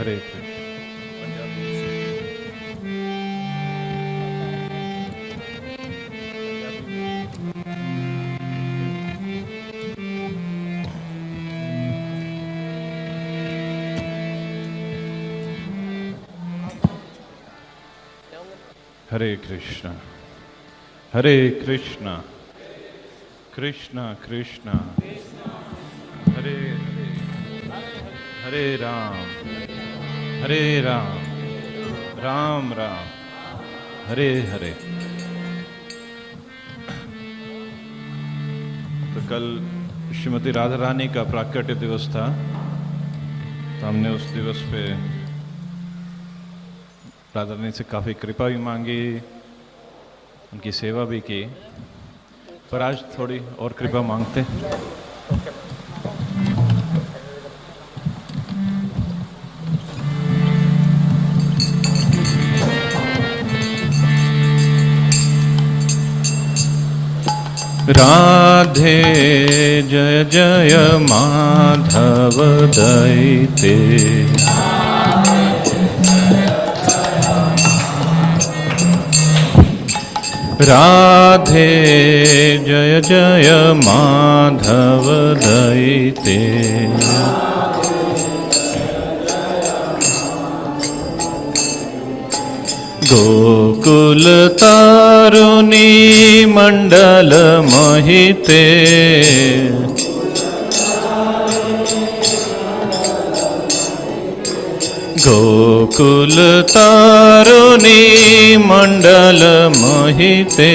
हरे कृष्ण। हरे कृष्ण हरे कृष्ण कृष्ण कृष्ण हरे हरे राम राम राम हरे हरे। तो कल श्रीमती राधा रानी का प्राकट्य दिवस था, तो हमने उस दिवस पे राधा रानी से काफ़ी कृपा भी मांगी, उनकी सेवा भी की, पर आज थोड़ी और कृपा मांगते। राधे जय जय माधव दयिते, राधे जय जय माधव दयिते, गोकुल तारुणी मंडल मोहिते, गोकुल तारुणी मंडल मोहिते,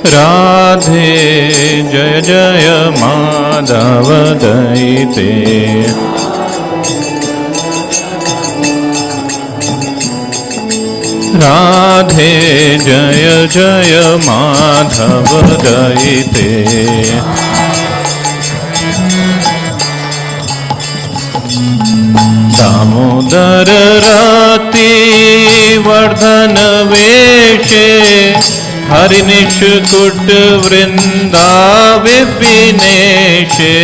राधे जय जय माधव दयिते, राधे जय जय माधव दयिते, दामोदर रति वर्धन वेशे, हरिनिष्कुट वृंदा विपिनेशे,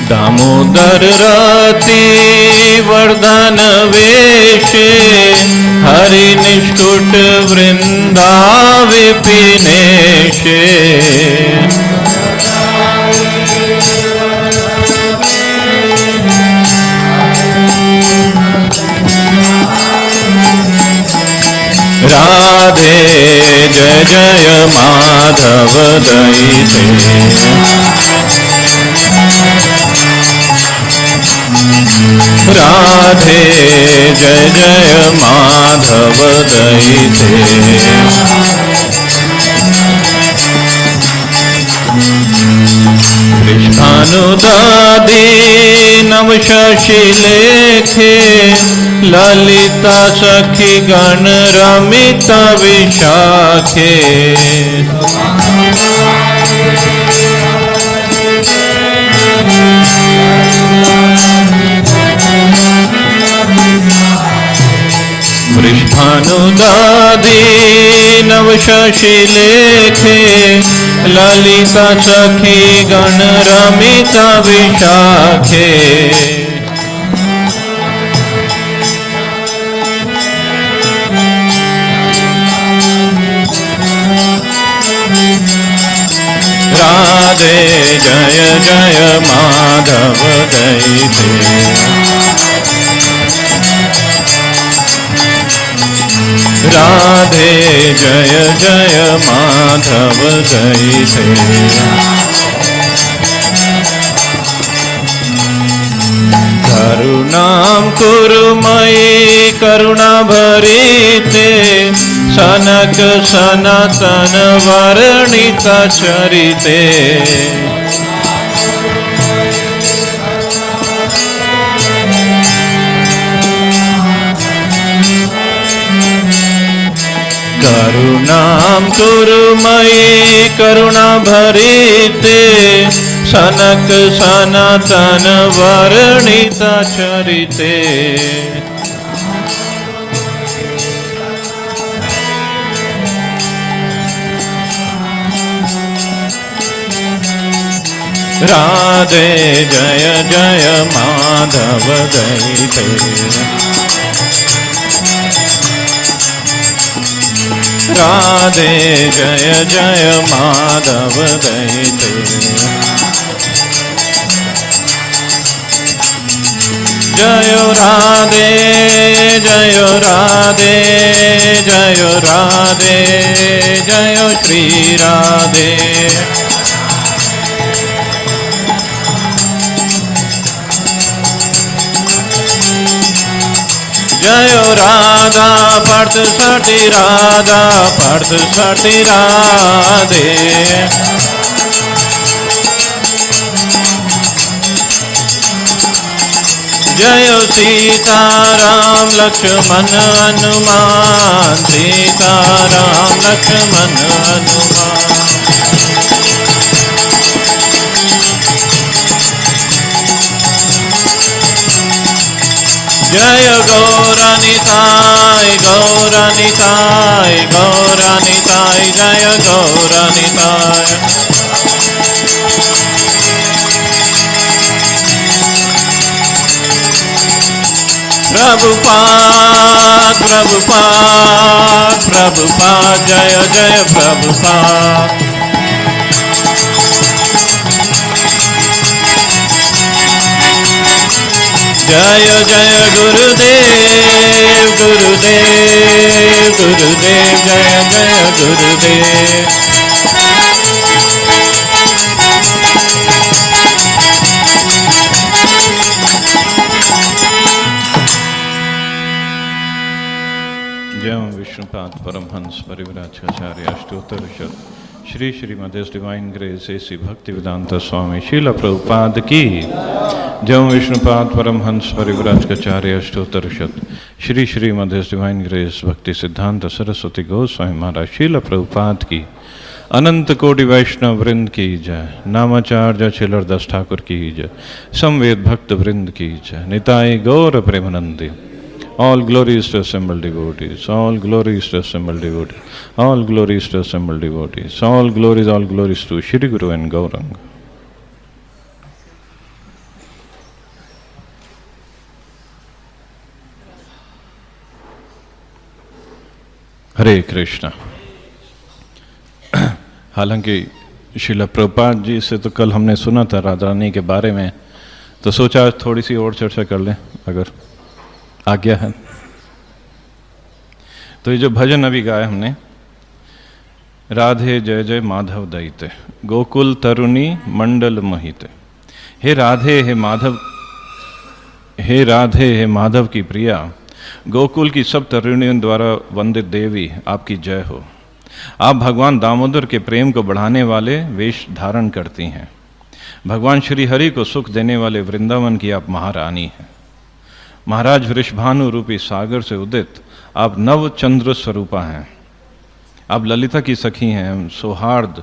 दामोदर रति वर्धन वेशे, हरिनिष्कुट वृंदा विपिनेशे, राधे जय जय माधव दयिते, राधे जय जय माधव दयिते, कृष्णानुदादि नव शशि लेखे, ललिता सखी गण रमिता विशाखे, पृष्ठानुदादि नव शशि लेखे, ललिता सखी गण रमिता विशाखे, राधे जय जय माधव दयिते, राधे जय जय माधव दयिते, करुणां कुरु मयि करुणा भरिते, सनक सनातन वर्णिता चरिते, करुणां कुरु मयि करुणा भरिते, सनक सनातन वर्णिता चरिते। राधे जय जय माधव दैते। राधे जय जय माधव दैते। जय राधे जय राधे जय राधे जय श्री राधे। जय राधा पार्थ साठी राधा पार्थ साठी राधे। जय सीता राम लक्ष्मण हनुमान सीता राम लक्ष्मण हनुमान। जय गौरनिताय गौरनिताय गौरनिताय जय गौरनिताय। प्रभुपाद प्रभुपाद प्रभुपाद जय जय प्रभुपाद। जय जय गुरुदेव गुरुदेव गुरुदेव जय जय गुरुदेव। जय विष्णुपाद परमहंस परिव्राजकाचार्य अष्टोत्तरशत श्री श्रीमदेस divine grace A C Bhakti Vedanta Swami शील प्रभुपाद की। जय विष्णुपाद परमहंस परिव्राजकाचार्य अष्टोत्तरशत श्री श्रीमदेस डिवाइन ग्रेस भक्ति सिद्धांत सरस्वती गोस्वामी महाराज शील प्रभुपाद की। अनंत कोटि वैष्णव वृंद की जय। नामाचार्य छिलरदास ठाकुर की जय। संवेद भक्त वृंद की जय। निताय गौर Premanandi. All glories to assembled devotees, all glories to assembled devotees, all glories to assembled devotees, all glories to Shri Guru and Gauranga. हरे कृष्णा। हालांकि श्रील प्रभुपाद जी से तो कल हमने सुना था राधा रानी के बारे में, तो सोचा थोड़ी सी और चर्चा कर लें अगर आज्ञा है। तो ये जो भजन अभी गाया हमने, राधे जय जय माधव दैते गोकुल तरुणी मंडल महिते। हे राधे हे माधव, हे राधे हे माधव की प्रिया, गोकुल की सब तरुणियों द्वारा वंदित देवी आपकी जय हो। आप भगवान दामोदर के प्रेम को बढ़ाने वाले वेश धारण करती हैं। भगवान श्री हरि को सुख देने वाले वृंदावन की आप महारानी हैं। महाराज वृषभानु रूपी सागर से उदित आप नव चंद्र स्वरूपा हैं। आप ललिता की सखी हैं। सौहार्द,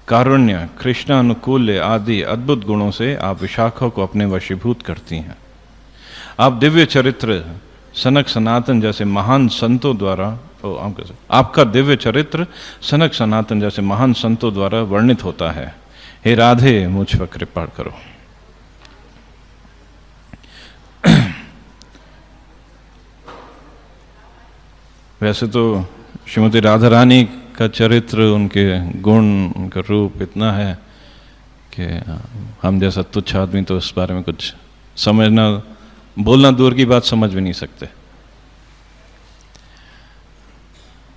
कारुण्य, कृष्णानुकूल्य आदि अद्भुत गुणों से आप विशाखा को अपने वशीभूत करती हैं। आप दिव्य चरित्र सनक सनातन जैसे महान संतों द्वारा आपका दिव्य चरित्र सनक सनातन जैसे महान संतों द्वारा वर्णित होता है। हे राधे मुझ पर कृपा करो। वैसे तो श्रीमती राधा रानी का चरित्र, उनके गुण, उनका रूप इतना है कि हम जैसा तुच्छ आदमी तो इस बारे में कुछ समझना, बोलना दूर की बात, समझ भी नहीं सकते।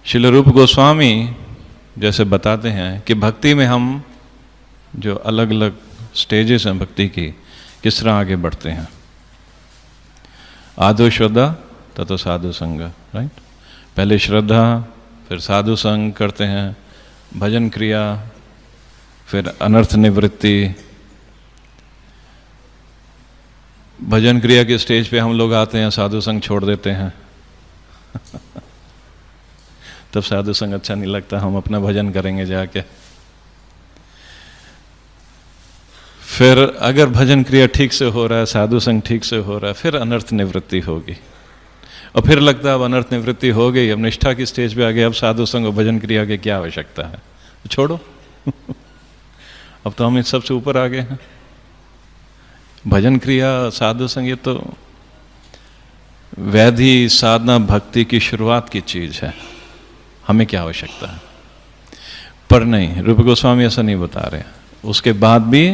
श्रील रूप गोस्वामी जैसे बताते हैं कि भक्ति में हम जो अलग अलग स्टेजेस हैं भक्ति की, किस तरह आगे बढ़ते हैं। आदो श्रद्धा ततो साधु संग, राइट। पहले श्रद्धा, फिर साधु संग करते हैं, भजन क्रिया, फिर अनर्थ निवृत्ति। भजन क्रिया के स्टेज पे हम लोग आते हैं, साधु संग छोड़ देते हैं तब साधु संग अच्छा नहीं लगता, हम अपना भजन करेंगे जाके। फिर अगर भजन क्रिया ठीक से हो रहा है, साधु संग ठीक से हो रहा है, फिर अनर्थ निवृत्ति होगी। और फिर लगता है अब अनर्थ निवृत्ति हो गई, अब निष्ठा की स्टेज पे आ गए, अब साधु संग और भजन क्रिया की क्या आवश्यकता है, छोड़ो अब तो हम इस सबसे ऊपर आ गए हैं। भजन क्रिया, साधु संग, ये तो वैधि साधना भक्ति की शुरुआत की चीज है, हमें क्या आवश्यकता है। पर नहीं, रूप गोस्वामी ऐसा नहीं बता रहे। उसके बाद भी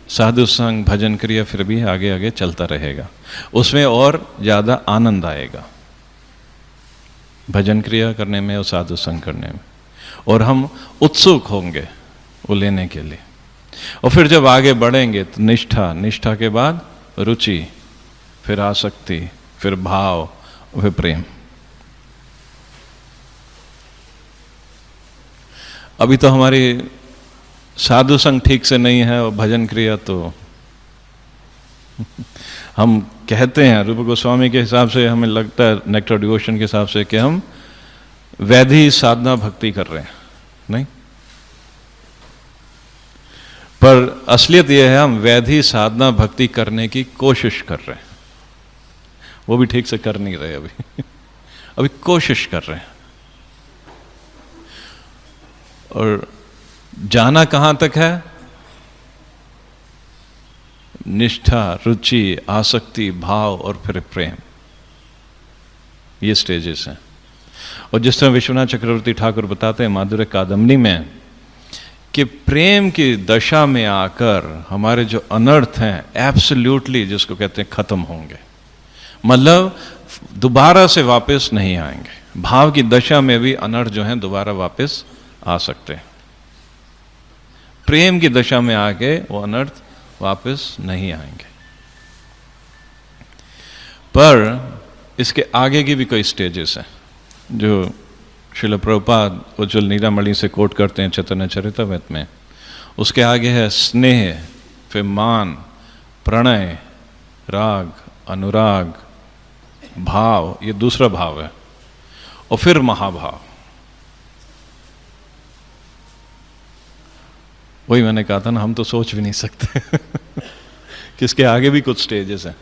साधु संग भजन क्रिया फिर भी आगे आगे चलता रहेगा, उसमें और ज्यादा आनंद आएगा भजन क्रिया करने में और साधु संग करने में, और हम उत्सुक होंगे वो लेने के लिए। और फिर जब आगे बढ़ेंगे तो निष्ठा, निष्ठा के बाद रुचि, फिर आसक्ति, फिर भाव, फिर प्रेम। अभी तो हमारी साधु संग ठीक से नहीं है और भजन क्रिया तो हम कहते हैं, रूप गोस्वामी के हिसाब से हमें लगता है, नेक्टर डिवोशन के हिसाब से, कि हम वैधि साधना भक्ति कर रहे हैं, नहीं। पर असलियत यह है हम वैधि साधना भक्ति करने की कोशिश कर रहे हैं, वो भी ठीक से कर नहीं रहे अभी अभी कोशिश कर रहे हैं। और जाना कहां तक है? निष्ठा, रुचि, आसक्ति, भाव और फिर प्रेम, ये स्टेजेस हैं। और जिस तरह विश्वनाथ चक्रवर्ती ठाकुर बताते हैं माधुर्य कादम्बनी में कि प्रेम की दशा में आकर हमारे जो अनर्थ हैं एब्सोल्युटली, जिसको कहते हैं, खत्म होंगे, मतलब दोबारा से वापस नहीं आएंगे। भाव की दशा में भी अनर्थ जो हैं दोबारा वापस आ सकते हैं, प्रेम की दशा में आके वो अनर्थ वापस नहीं आएंगे। पर इसके आगे की भी कई स्टेजेस हैं जो श्रील प्रभुपाद उज्ज्वल नीरामणि से कोट करते हैं चैतन्य चरितमृत में। उसके आगे है स्नेह, फिर मान, प्रणय, राग, अनुराग, भाव, ये दूसरा भाव है, और फिर महाभाव। वही मैंने कहा था ना, हम तो सोच भी नहीं सकते कि इसके आगे भी कुछ स्टेजेस हैं।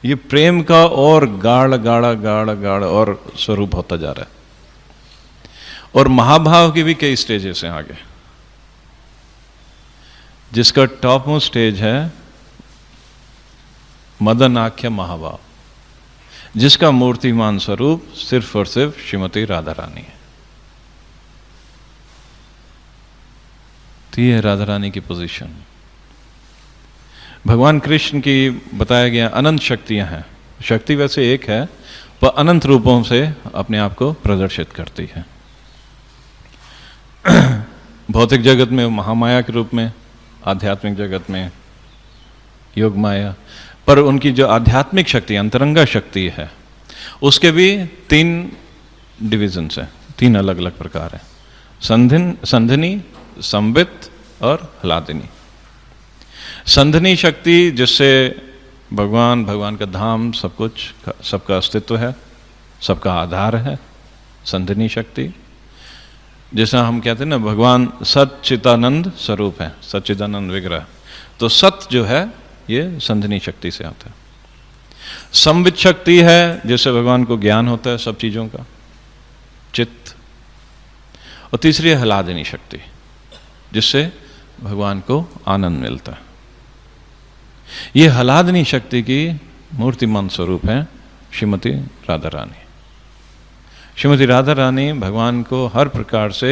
ये प्रेम का और गाढ़ गाढ़ा गाढ़ गाढ़ और स्वरूप होता जा रहा है, और महाभाव की भी कई स्टेजेस हैं आगे, जिसका टॉप मोस्ट स्टेज है मदनाख्य महाभाव, जिसका मूर्तिमान स्वरूप सिर्फ और सिर्फ श्रीमती राधा रानी है। तो ये है राधा रानी की पोजीशन। भगवान कृष्ण की बताया गया अनंत शक्तियां हैं। शक्ति वैसे एक है, पर अनंत रूपों से अपने आप को प्रदर्शित करती है। भौतिक जगत में महामाया के रूप में, आध्यात्मिक जगत में योग माया। पर उनकी जो आध्यात्मिक शक्ति, अंतरंगा शक्ति है, उसके भी 3 डिविजन्स हैं, 3 अलग अलग प्रकार हैं। संधिनी, संवित और हलादिनी। संधिनी शक्ति जिससे भगवान का धाम, सब कुछ, सबका अस्तित्व है, सबका आधार है, संधिनी शक्ति। जैसा हम कहते हैं ना, भगवान सच्चिदानंद स्वरूप है, सच्चिदानंद विग्रह, तो सत जो है ये संधिनी शक्ति से आता है। संवित शक्ति है जिससे भगवान को ज्ञान होता है सब चीजों का, चित्त। और तीसरी है हलादिनी शक्ति, जिससे भगवान को आनंद मिलता है। ये हलादिनी शक्ति की मूर्तिमान स्वरूप है श्रीमती राधा रानी। श्रीमती राधा रानी भगवान को हर प्रकार से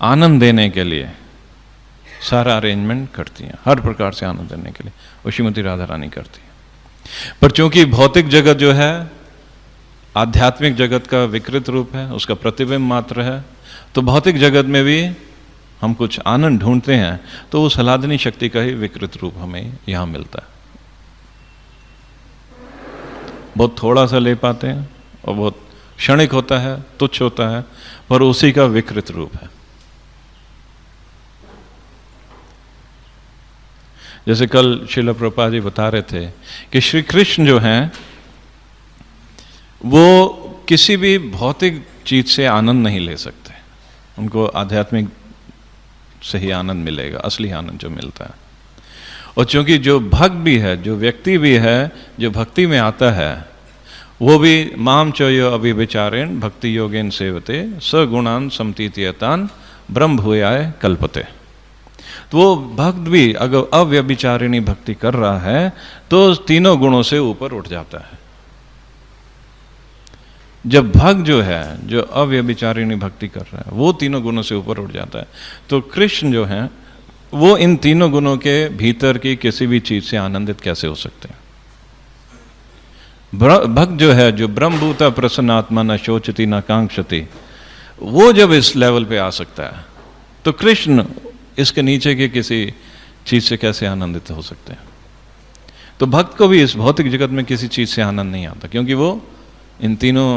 आनंद देने के लिए सारा अरेंजमेंट करती हैं, हर प्रकार से आनंद देने के लिए वो श्रीमती राधा रानी करती है। पर चूंकि भौतिक जगत जो है आध्यात्मिक जगत का विकृत रूप है, उसका प्रतिबिंब मात्र है, तो भौतिक जगत में भी हम कुछ आनंद ढूंढते हैं तो उस हलादिनी शक्ति का ही विकृत रूप हमें यहां मिलता है। बहुत थोड़ा सा ले पाते हैं और बहुत क्षणिक होता है, तुच्छ होता है, पर उसी का विकृत रूप है। जैसे कल श्रील प्रभुपाद जी बता रहे थे कि श्री कृष्ण जो हैं वो किसी भी भौतिक चीज से आनंद नहीं ले सकते, उनको आध्यात्मिक से ही आनंद मिलेगा, असली आनंद जो मिलता है। और चूंकि जो भक्त भी है, जो व्यक्ति भी है, जो भक्ति में आता है, वो भी माम चयो अभिविचारेण भक्ति योगेन सेवते सगुणान समतीत्यतान ब्रह्म भूयाय कल्पते। तो वो भक्त भी अगर अव्यभिचारिणी भक्ति कर रहा है तो तीनों गुणों से ऊपर उठ जाता है। जब भक्त जो है, जो अव्यभिचारिणी भक्ति कर रहा है, वो तीनों गुणों से ऊपर उठ जाता है, तो कृष्ण जो है वो इन तीनों गुणों के भीतर की किसी भी चीज से आनंदित कैसे हो सकते हैं? भक्त जो है, जो ब्रह्मभूता प्रसन्नात्मा न शोचती न कांक्षति, वो जब इस लेवल पे आ सकता है तो कृष्ण इसके नीचे के किसी चीज से कैसे आनंदित हो सकते हैं? तो भक्त को भी इस भौतिक जगत में किसी चीज से आनंद नहीं आता, क्योंकि वो इन तीनों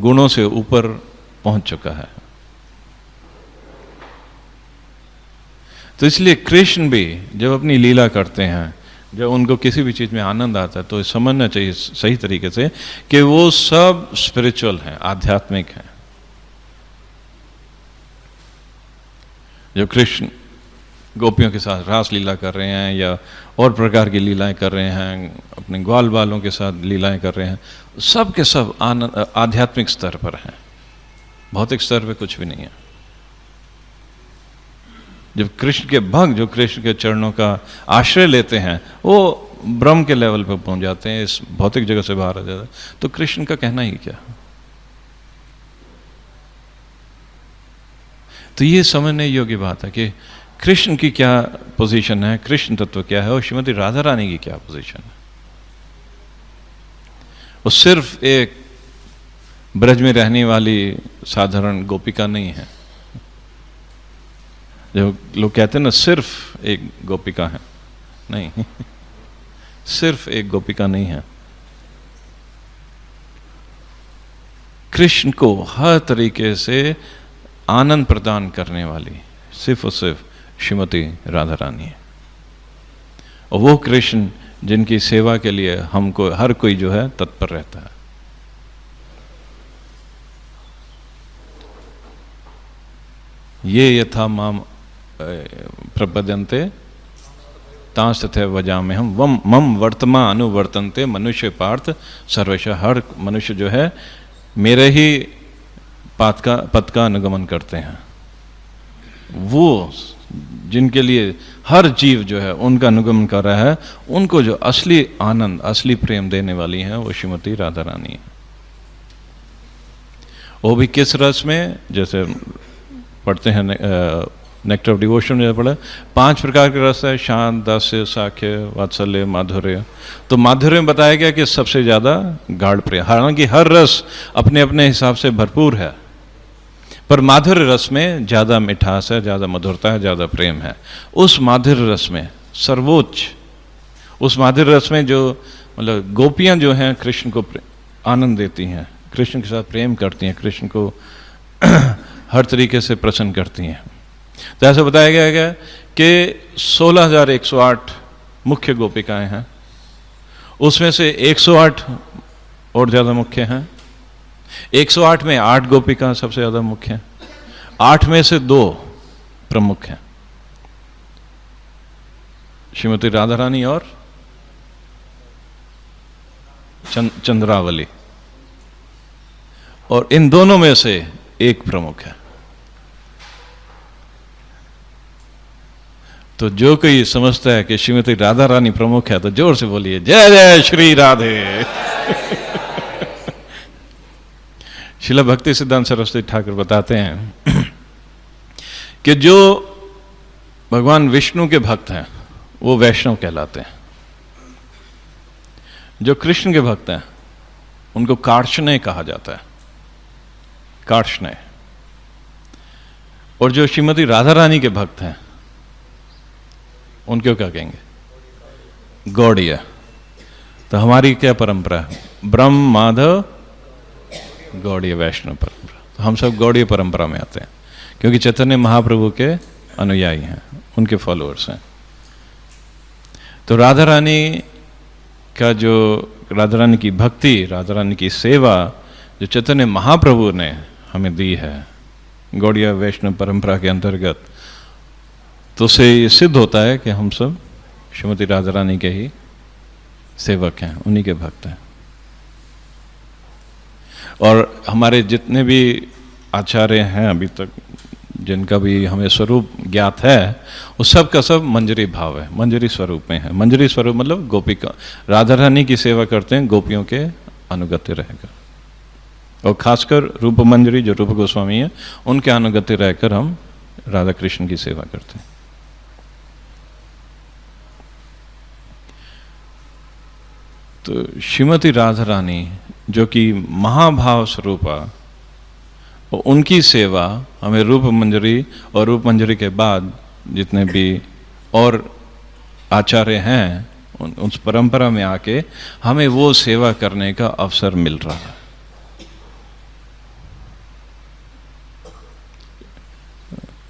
गुणों से ऊपर पहुंच चुका है। तो इसलिए कृष्ण भी जब अपनी लीला करते हैं, जब उनको किसी भी चीज में आनंद आता है, तो समझना चाहिए सही तरीके से कि वो सब स्पिरिचुअल हैं, आध्यात्मिक हैं। जो कृष्ण गोपियों के साथ रास लीला कर रहे हैं या और प्रकार की लीलाएं कर रहे हैं, अपने ग्वाल बालों के साथ लीलाएं कर रहे हैं, सब के सब आध्यात्मिक स्तर पर हैं, भौतिक स्तर पे कुछ भी नहीं है। जब कृष्ण के भक्त, जो कृष्ण के चरणों का आश्रय लेते हैं, वो ब्रह्म के लेवल पर पहुंच जाते हैं, इस भौतिक जगत से बाहर आ जाते हैं। तो कृष्ण का कहना ही क्या? तो ये समझने योग्य बात है कि कृष्ण की क्या पोजीशन है, कृष्ण तत्व क्या है, और श्रीमती राधा रानी की क्या पोजीशन है। वो सिर्फ एक ब्रज में रहने वाली साधारण गोपिका नहीं है। जो लोग कहते हैं ना, सिर्फ एक गोपिका है, नहीं सिर्फ एक गोपिका नहीं है। कृष्ण को हर तरीके से आनंद प्रदान करने वाली सिर्फ और सिर्फ श्रीमती राधा रानी है। और वो कृष्ण जिनकी सेवा के लिए हमको हर कोई जो है तत्पर रहता है। ये यथा माम प्रपद्यन्ते तांस तथा वजामे हम मम वर्तमा अनुवर्तन्ते मनुष्य पार्थ सर्वशः। हर मनुष्य जो है मेरे ही पथ का अनुगमन करते हैं। वो जिनके लिए हर जीव जो है उनका अनुगमन कर रहा है, उनको जो असली आनंद, असली प्रेम देने वाली हैं, वो श्रीमती राधा रानी है। वो भी किस रस में? जैसे पढ़ते हैं नेक्टर ऑफ डिवोशन में पढ़ा, 5 प्रकार के रस है, शांत, दास्य, साख्य, वात्सल्य, माधुर्य। तो माधुर्य में बताया गया कि सबसे ज्यादा गाढ़ प्रेम। हालांकि हर रस अपने अपने हिसाब से भरपूर है, पर माधुर्य रस में ज्यादा मिठास है, ज्यादा मधुरता है, ज्यादा प्रेम है। उस माधुर्य रस में सर्वोच्च, उस माधुर्य रस में जो मतलब गोपियां जो हैं कृष्ण को आनंद देती हैं, कृष्ण के साथ प्रेम करती हैं, कृष्ण को हर तरीके से प्रसन्न करती हैं। तो ऐसा बताया गया है कि 16,108 मुख्य गोपिकाएं हैं, उसमें से 108 और ज्यादा मुख्य हैं। 108 में 8 गोपिका सबसे ज्यादा मुख्य हैं, 8 में से 2 प्रमुख हैं, श्रीमती राधा रानी और चंद्रावली, और इन दोनों में से एक प्रमुख है। तो जो कोई समझता है कि श्रीमती राधा रानी प्रमुख है, तो जोर से बोलिए जय जय श्री राधे। शिला भक्ति सिद्धांत सरस्वती ठाकुर बताते हैं कि जो भगवान विष्णु के भक्त हैं वो वैष्णव कहलाते हैं, जो कृष्ण के भक्त हैं उनको कार्ष्णेय कहा जाता है, कार्ष्णेय। और जो श्रीमती राधा रानी के भक्त हैं उनको क्या कहेंगे? गौड़ीय। तो हमारी क्या परंपरा है? ब्रह्म, माधव, गौड़ीय, वैष्णव परंपरा। तो हम सब गौड़ीय परंपरा में आते हैं, क्योंकि चैतन्य महाप्रभु के अनुयायी हैं, उनके फॉलोअर्स हैं। तो राधा रानी का जो, राधा रानी की भक्ति, राधा रानी की सेवा जो चैतन्य महाप्रभु ने हमें दी है गौड़ीय वैष्णव परंपरा के अंतर्गत, तो उससे ये सिद्ध होता है कि हम सब श्रीमती राधा रानी के ही सेवक हैं, उन्हीं के भक्त हैं। और हमारे जितने भी आचार्य हैं अभी तक, जिनका भी हमें स्वरूप ज्ञात है, वो सब का सब मंजरी भाव है, मंजरी स्वरूप में है। मंजरी स्वरूप मतलब गोपिका, राधा रानी की सेवा करते हैं, गोपियों के अनुगत्य रहेगा। और खासकर रूप मंजरी जो रूप गोस्वामी है, उनके अनुगत्य रहकर हम राधा कृष्ण की सेवा करते हैं। तो श्रीमती राधा रानी जो कि महाभाव स्वरूपा, उनकी सेवा हमें रूप मंजरी और रूप मंजरी के बाद जितने भी और आचार्य हैं, उस परंपरा में आके हमें वो सेवा करने का अवसर मिल रहा है।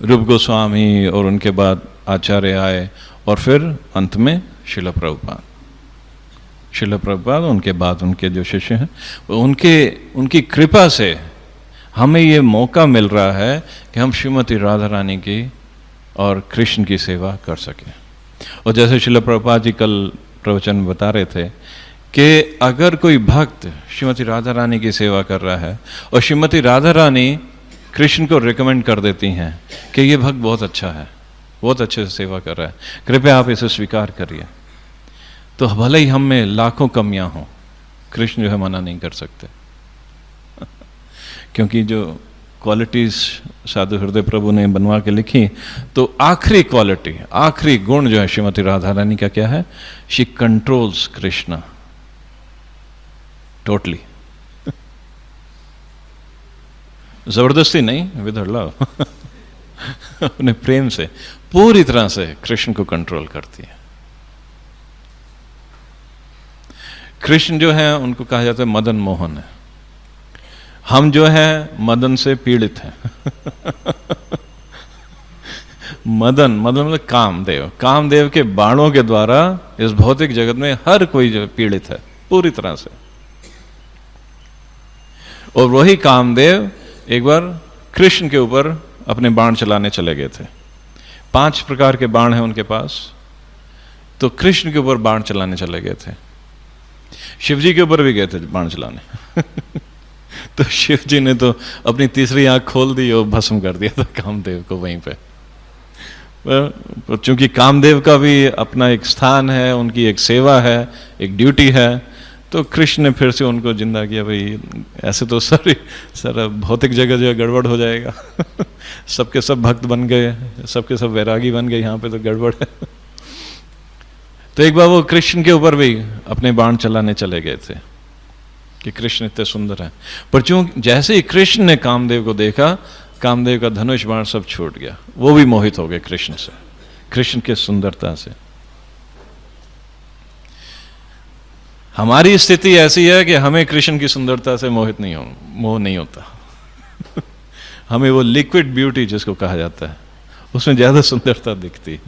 रूप गोस्वामी और उनके बाद आचार्य आए, और फिर अंत में श्रील प्रभुपाद, उनके बाद उनके जो शिष्य हैं, उनकी कृपा से हमें ये मौका मिल रहा है कि हम श्रीमती राधा रानी की और कृष्ण की सेवा कर सकें। और जैसे श्रील प्रभुपाद जी कल प्रवचन में बता रहे थे कि अगर कोई भक्त श्रीमती राधा रानी की सेवा कर रहा है और श्रीमती राधा रानी कृष्ण को रिकमेंड कर देती हैं कि ये भक्त बहुत अच्छा है, बहुत अच्छे से सेवा कर रहा है, कृपया आप इसे स्वीकार करिए, तो भले ही हम में लाखों कमियां हों, कृष्ण जो है मना नहीं कर सकते। क्योंकि जो क्वालिटीज साधु हृदय प्रभु ने बनवा के लिखी, तो आखिरी क्वालिटी, आखिरी गुण जो है श्रीमती राधा रानी का क्या है? She controls Krishna totally. जबरदस्ती नहीं, विद हर लव। अपने प्रेम से पूरी तरह से कृष्ण को कंट्रोल करती है। कृष्ण जो है उनको कहा जाता है मदन मोहन है, हम जो है मदन से पीड़ित हैं। मदन मतलब कामदेव, कामदेव के बाणों के द्वारा इस भौतिक जगत में हर कोई जो पीड़ित है पूरी तरह से। और वही कामदेव एक बार कृष्ण के ऊपर अपने बाण चलाने चले गए थे। 5 प्रकार के बाण हैं उनके पास, तो कृष्ण के ऊपर बाण चलाने चले गए थे। शिव जी के ऊपर भी गए थे बाण चलाने। तो शिव जी ने तो अपनी तीसरी आंख खोल दी और भस्म कर दिया था कामदेव को वहीं पे। चूंकि कामदेव का भी अपना एक स्थान है, उनकी एक सेवा है, एक ड्यूटी है, तो कृष्ण ने फिर से उनको जिंदा किया। भाई ऐसे तो सर भौतिक जगह जो है गड़बड़ हो जाएगा। सबके सब भक्त बन गए, सबके सब वैरागी बन गए, यहाँ पे तो गड़बड़ है। तो एक बार वो कृष्ण के ऊपर भी अपने बाण चलाने चले गए थे कि कृष्ण इतने सुंदर हैं। पर चूंकि जैसे ही कृष्ण ने कामदेव को देखा, कामदेव का धनुष बाण सब छूट गया, वो भी मोहित हो गए कृष्ण से, कृष्ण की सुंदरता से। हमारी स्थिति ऐसी है कि हमें कृष्ण की सुंदरता से मोह नहीं होता। हमें वो लिक्विड ब्यूटी जिसको कहा जाता है, उसमें ज्यादा सुंदरता दिखती है।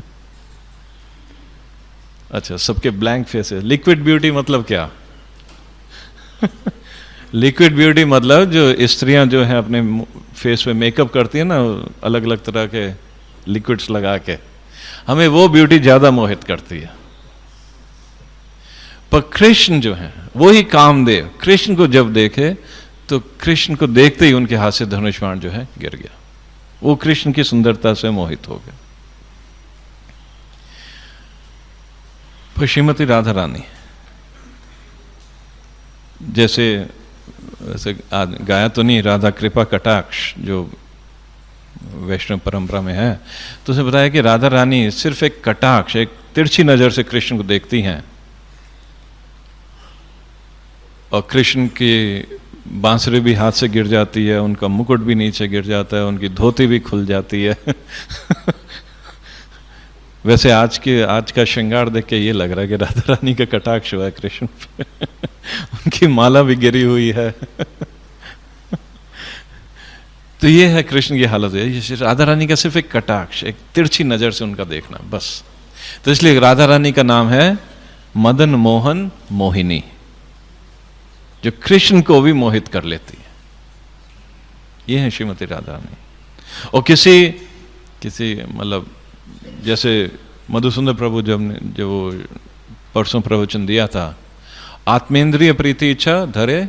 अच्छा, सबके ब्लैंक फेस है। लिक्विड ब्यूटी मतलब क्या? लिक्विड ब्यूटी मतलब जो स्त्रियां जो है अपने फेस पे मेकअप करती है ना, अलग अलग तरह के लिक्विड्स लगा के, हमें वो ब्यूटी ज्यादा मोहित करती है। पर कृष्ण जो है, वो ही कामदेव कृष्ण को जब देखे, तो कृष्ण को देखते ही उनके हाथ से धनुष बाण जो है गिर गया। वो कृष्ण की सुंदरता से मोहित हो गए। पर श्रीमती राधा रानी जैसे गाया तो नहीं, राधा कृपा कटाक्ष जो वैष्णव परंपरा में है, तो उसे बताया कि राधा रानी सिर्फ एक कटाक्ष, एक तिरछी नजर से कृष्ण को देखती हैं, और कृष्ण की बांसुरी भी हाथ से गिर जाती है, उनका मुकुट भी नीचे गिर जाता है, उनकी धोती भी खुल जाती है। वैसे आज का श्रृंगार देख के ये लग रहा है कि राधा रानी का कटाक्ष हुआ है कृष्ण पे। उनकी माला भी गिरी हुई है। तो ये है कृष्ण की हालत है। ये राधा रानी का सिर्फ एक कटाक्ष, एक तिरछी नजर से उनका देखना, बस। तो इसलिए राधा रानी का नाम है मदन मोहन मोहिनी, जो कृष्ण को भी मोहित कर लेती है। ये है श्रीमती राधा रानी। और किसी मतलब जैसे मधुसूदन प्रभु जब वो परसों प्रवचन दिया था, आत्मेंद्रिय प्रीति इच्छा धरे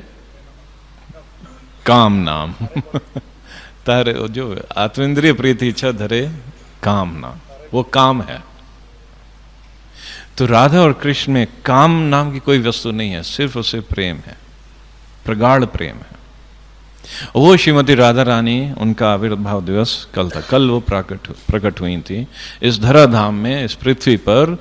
काम नाम तारे जो आत्मेंद्रिय प्रीति इच्छा धरे काम नाम, वो काम है। तो राधा और कृष्ण में काम नाम की कोई वस्तु नहीं है, सिर्फ उसे प्रेम है, प्रगाढ़ प्रेम है। वो श्रीमती राधा रानी, उनका आविर्भाव दिवस कल था, कल वो प्रकट हुई थी इस धराधाम में, इस पृथ्वी पर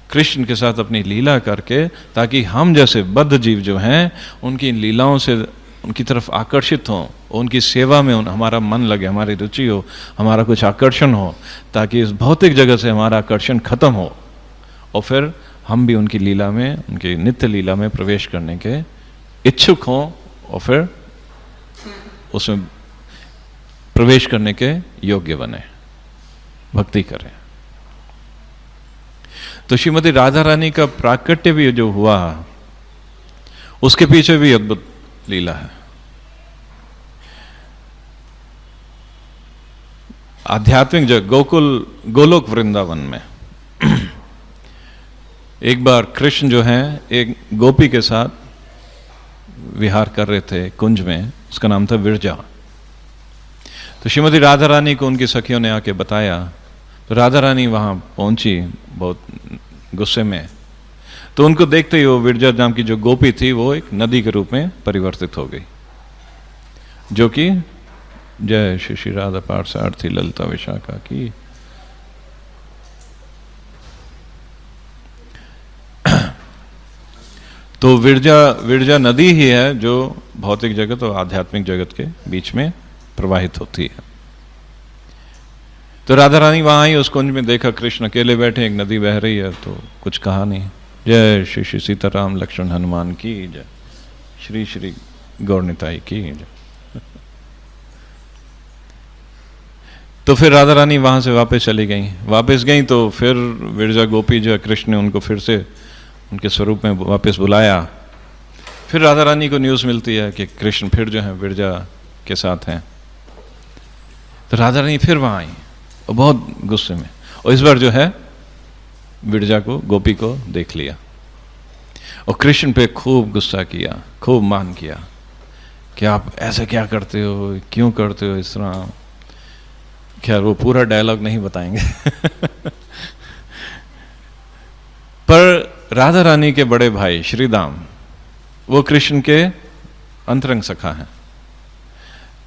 कृष्ण के साथ अपनी लीला करके, ताकि हम जैसे बद्ध जीव जो हैं उनकी लीलाओं से उनकी तरफ आकर्षित हों, उनकी सेवा में हमारा मन लगे, हमारी रुचि हो, हमारा कुछ आकर्षण हो, ताकि इस भौतिक जगत से हमारा आकर्षण खत्म हो और फिर हम भी उनकी लीला में, उनकी नित्य लीला में प्रवेश करने के इच्छुक हों और फिर उसमें प्रवेश करने के योग्य बने, भक्ति करें। तो श्रीमती राधा रानी का प्राकट्य भी जो हुआ, उसके पीछे भी अद्भुत लीला है। आध्यात्मिक जगत, गोलोक वृंदावन में एक बार कृष्ण जो है एक गोपी के साथ विहार कर रहे थे कुंज में, उसका नाम था विरजा। तो श्रीमती राधा रानी को उनकी सखियों ने आके बताया, तो राधा रानी वहां पहुंची बहुत गुस्से में। तो उनको देखते ही वो विरजा नाम की जो गोपी थी वो एक नदी के रूप में परिवर्तित हो गई, जो कि जय श्री श्री राधा पार्थसारथी ललिता विशाखा की। तो विरजा नदी ही है जो भौतिक जगत और आध्यात्मिक जगत के बीच में प्रवाहित होती है। तो राधा रानी वहां आई, उस कुंज में देखा कृष्ण अकेले बैठे, एक नदी बह रही है, तो कुछ कहा नहीं। जय श्री श्री सीताराम लक्ष्मण हनुमान की जय, श्री श्री गौरनिताई की जय। तो फिर राधा रानी वहां से वापस चली गई। वापस गई तो फिर विरजा गोपी जो है, कृष्ण ने उनको फिर से उनके स्वरूप में वापस बुलाया। फिर राधा रानी को न्यूज़ मिलती है कि कृष्ण फिर जो है विरजा के साथ हैं। तो राधा रानी फिर वहाँ आई और बहुत गुस्से में, और इस बार जो है विरजा को, गोपी को देख लिया और कृष्ण पे खूब गुस्सा किया, खूब मान किया कि आप ऐसा क्या करते हो, क्यों करते हो इस तरह। खैर वो पूरा डायलॉग नहीं बताएंगे पर राधा रानी के बड़े भाई श्रीदाम, वो कृष्ण के अंतरंग सखा हैं,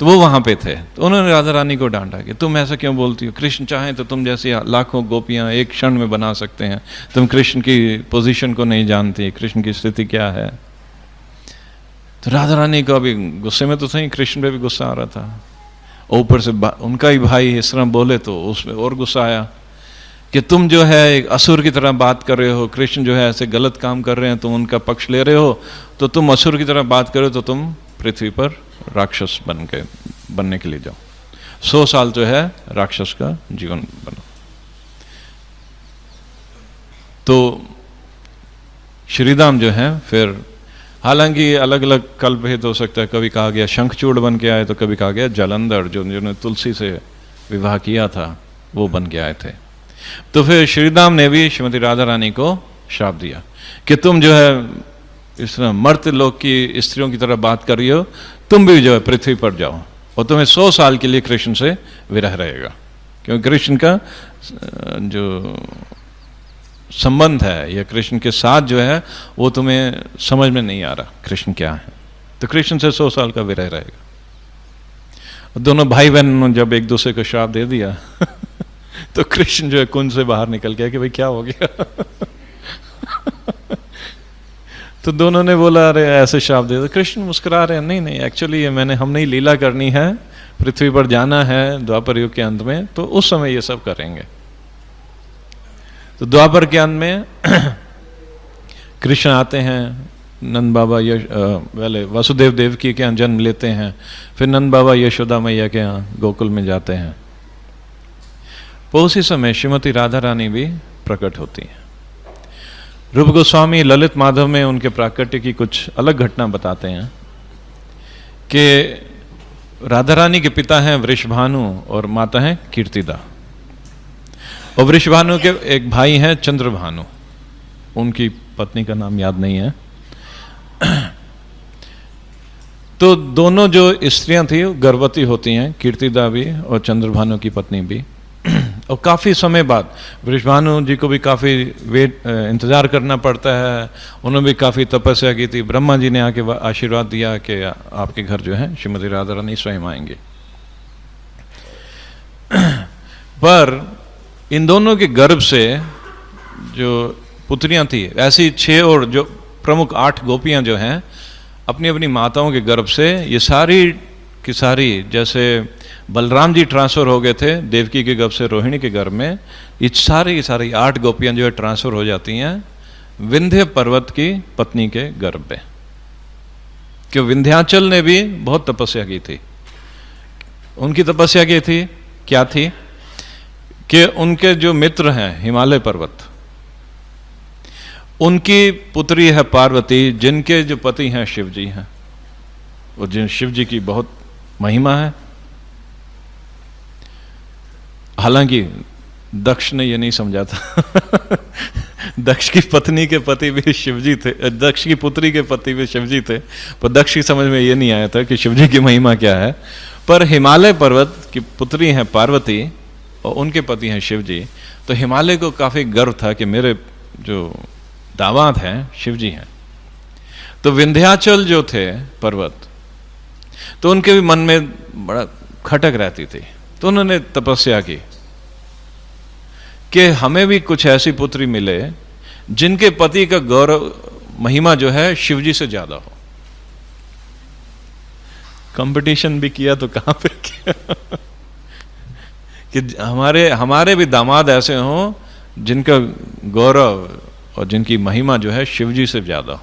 तो वो वहां पे थे। तो उन्होंने राधा रानी को डांटा कि तुम ऐसा क्यों बोलती हो, कृष्ण चाहें तो तुम जैसी लाखों गोपियां एक क्षण में बना सकते हैं, तुम कृष्ण की पोजीशन को नहीं जानती, कृष्ण की स्थिति क्या है। तो राधा रानी को अभी गुस्से में तो सही, कृष्ण पे भी गुस्सा आ रहा था, ऊपर से उनका ही भाई इस तरह बोले तो उसमें और गुस्सा आया कि तुम जो है एक असुर की तरह बात कर रहे हो, कृष्ण जो है ऐसे गलत काम कर रहे हैं, तुम उनका पक्ष ले रहे हो, तो तुम असुर की तरह बात करो, तो तुम पृथ्वी पर राक्षस बनने के लिए जाओ, 100 साल जो है राक्षस का जीवन बनो। तो श्रीदाम जो है फिर, हालांकि अलग अलग कल्पभेद हो सकता है, कभी कहा गया शंखचूड़ बन के आए, तो कभी कहा गया जलंधर जिन्होंने तुलसी से विवाह किया था वो बन के आए थे। तो फिर श्रीदाम ने भी श्रीमती राधा रानी को श्राप दिया कि तुम जो है इस तरह मर्त्य लोक की स्त्रियों की तरह बात कर रही हो, तुम भी जो है पृथ्वी पर जाओ और तुम्हें 100 साल के लिए कृष्ण से विरह रहेगा, क्योंकि कृष्ण का जो संबंध है या कृष्ण के साथ जो है वो तुम्हें समझ में नहीं आ रहा कृष्ण क्या है, तो कृष्ण से 100 साल का विरह रहेगा। दोनों भाई बहन जब एक दूसरे को श्राप दे दिया तो कृष्ण जो है कुंज से बाहर निकल गया कि भाई क्या हो गया तो दोनों ने बोला अरे ऐसे श्राप दे दो। कृष्ण मुस्कुरा रहे हैं, नहीं नहीं एक्चुअली ये हमने ही लीला करनी है, पृथ्वी पर जाना है द्वापर युग के अंत में, तो उस समय ये सब करेंगे। तो द्वापर के अंत में कृष्ण आते हैं, नंद बाबा पहले वसुदेव देवकी के यहाँ जन्म लेते हैं, फिर नंद बाबा यशोदा मैया के यहाँ गोकुल में जाते हैं। तो उसी समय श्रीमती राधा रानी भी प्रकट होती हैं। रूप गोस्वामी ललित माधव में उनके प्राकट्य की कुछ अलग घटना बताते हैं कि राधा रानी के पिता हैं वृषभानु और माता हैं कीर्तिदा। और वृषभानु के एक भाई हैं चंद्रभानु, उनकी पत्नी का नाम याद नहीं है। तो दोनों जो स्त्रियां थी गर्भवती होती हैं, कीर्तिदा भी और चंद्रभानु की पत्नी भी। और काफ़ी समय बाद वृषभानु जी को भी काफ़ी इंतज़ार करना पड़ता है। उन्होंने भी काफ़ी तपस्या की थी। ब्रह्मा जी ने आके आशीर्वाद दिया कि आपके घर जो है श्रीमती राधा रानी स्वयं आएंगे। पर इन दोनों के गर्भ से जो पुत्रियां थी, ऐसी 6 और जो प्रमुख 8 गोपियां जो हैं अपनी अपनी माताओं के गर्भ से, ये सारी की सारी, जैसे बलराम जी ट्रांसफ़र हो गए थे देवकी के गर्भ से रोहिणी के गर्भ में, ये सारी की सारी 8 गोपियां जो है ट्रांसफ़र हो जाती हैं विंध्य पर्वत की पत्नी के गर्भ में। क्यों? विंध्याचल ने भी बहुत तपस्या की थी। उनकी तपस्या की थी, क्या थी कि उनके जो मित्र हैं हिमालय पर्वत, उनकी पुत्री है पार्वती, जिनके जो पति हैं शिव जी हैं, और जिन शिव जी की बहुत महिमा है। हालांकि दक्ष ने ये नहीं समझा था दक्ष की पत्नी के पति भी शिव जी थे, दक्ष की पुत्री के पति भी शिव जी थे, पर दक्ष की समझ में ये नहीं आया था कि शिव जी की महिमा क्या है। पर हिमालय पर्वत की पुत्री हैं पार्वती और उनके पति हैं शिव जी। तो हिमालय को काफ़ी गर्व था कि मेरे जो दामाद हैं शिव जी हैं। तो विंध्याचल जो थे पर्वत, तो उनके भी मन में बड़ा खटक रहती थी। तो उन्होंने तपस्या की कि हमें भी कुछ ऐसी पुत्री मिले जिनके पति का गौरव महिमा जो है शिव जी से ज्यादा हो। कंपटीशन भी किया तो कहां पे किया कि हमारे भी दामाद ऐसे हों जिनका गौरव और जिनकी महिमा जो है शिव जी से ज्यादा हो।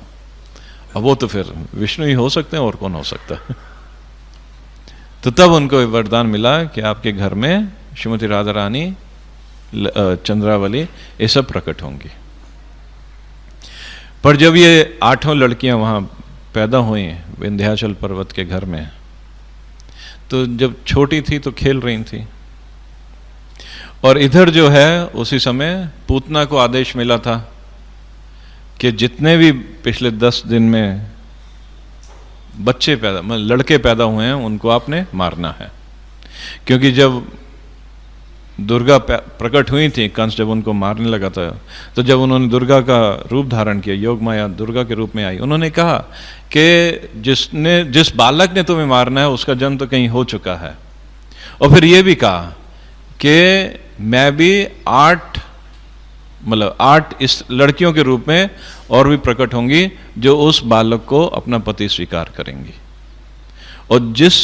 अब वो तो फिर विष्णु ही हो सकते हैं, और कौन हो सकता है। तो तब उनको वरदान मिला कि आपके घर में श्रीमती राधा रानी, चंद्रावली, ये सब प्रकट होंगी। पर जब ये 8 लड़कियां वहां पैदा हुई विंध्याचल पर्वत के घर में, तो जब छोटी थी तो खेल रही थी। और इधर जो है उसी समय पूतना को आदेश मिला था कि जितने भी पिछले 10 दिन में बच्चे पैदा, मतलब लड़के पैदा हुए हैं, उनको आपने मारना है। क्योंकि जब दुर्गा प्रकट हुई थी, कंस जब उनको मारने लगा था, तो जब उन्होंने दुर्गा का रूप धारण किया, योग माया दुर्गा के रूप में आई, उन्होंने कहा कि जिस बालक ने तुम्हें मारना है उसका जन्म तो कहीं हो चुका है। और फिर ये भी कहा कि मैं भी 8 इस लड़कियों के रूप में और भी प्रकट होंगी जो उस बालक को अपना पति स्वीकार करेंगी। और जिस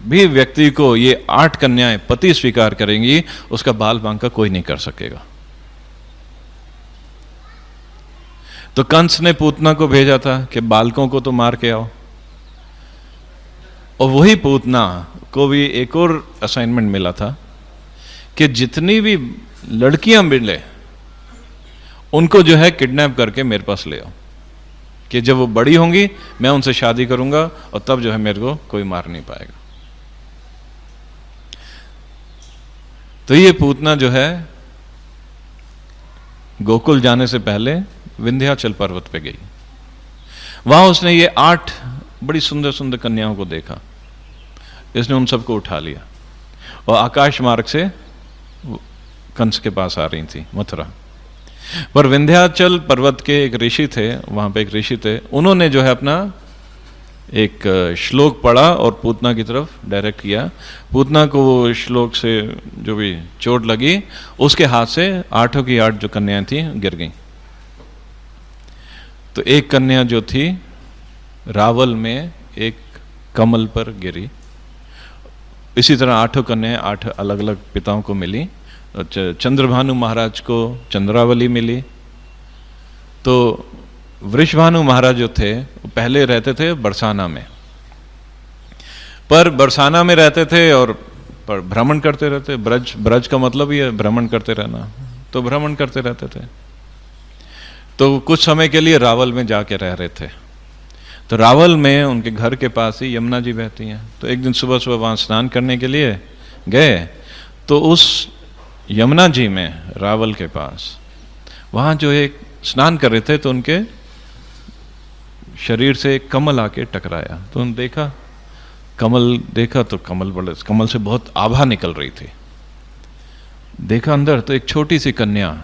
भी व्यक्ति को ये 8 कन्याएं पति स्वीकार करेंगी, उसका बाल बांका कोई नहीं कर सकेगा। तो कंस ने पूतना को भेजा था कि बालकों को तो मार के आओ। और वही पूतना को भी एक और असाइनमेंट मिला था कि जितनी भी लड़कियां मिले उनको जो है किडनैप करके मेरे पास ले आओ, कि जब वो बड़ी होंगी मैं उनसे शादी करूंगा और तब जो है मेरे को कोई मार नहीं पाएगा। तो ये पूतना जो है गोकुल जाने से पहले विंध्याचल पर्वत पे गई। वहां उसने ये 8 बड़ी सुंदर सुंदर कन्याओं को देखा। इसने उन सबको उठा लिया और आकाश मार्ग से कंस के पास आ रही थी मथुरा। पर विंध्याचल पर्वत के एक ऋषि थे, वहां पे एक ऋषि थे, उन्होंने जो है अपना एक श्लोक पढ़ा और पूतना की तरफ डायरेक्ट किया। पूतना को वो श्लोक से जो भी चोट लगी, उसके हाथ से 8 की 8 जो कन्याएं थी गिर गईं। तो एक कन्या जो थी रावल में एक कमल पर गिरी। इसी तरह 8 कन्याएं 8 अलग अलग पिताओं को मिली। चंद्रभानु महाराज को चंद्रावली मिली। तो वृषभानु महाराज जो थे वो पहले रहते थे बरसाना में, पर बरसाना में रहते थे और पर भ्रमण करते रहते। ब्रज का मतलब ही है भ्रमण करते रहना, तो भ्रमण करते रहते थे। तो कुछ समय के लिए रावल में जाके रह रहे थे। तो रावल में उनके घर के पास ही यमुना जी बहती हैं। तो एक दिन सुबह सुबह वहाँ स्नान करने के लिए गए, तो उस यमुना जी में, रावल के पास, वहाँ जो एक स्नान कर रहे थे तो उनके शरीर से एक कमल आके टकराया। तो उन्होंने देखा, कमल देखा तो कमल से बहुत आभा निकल रही थी। देखा अंदर तो एक छोटी सी कन्या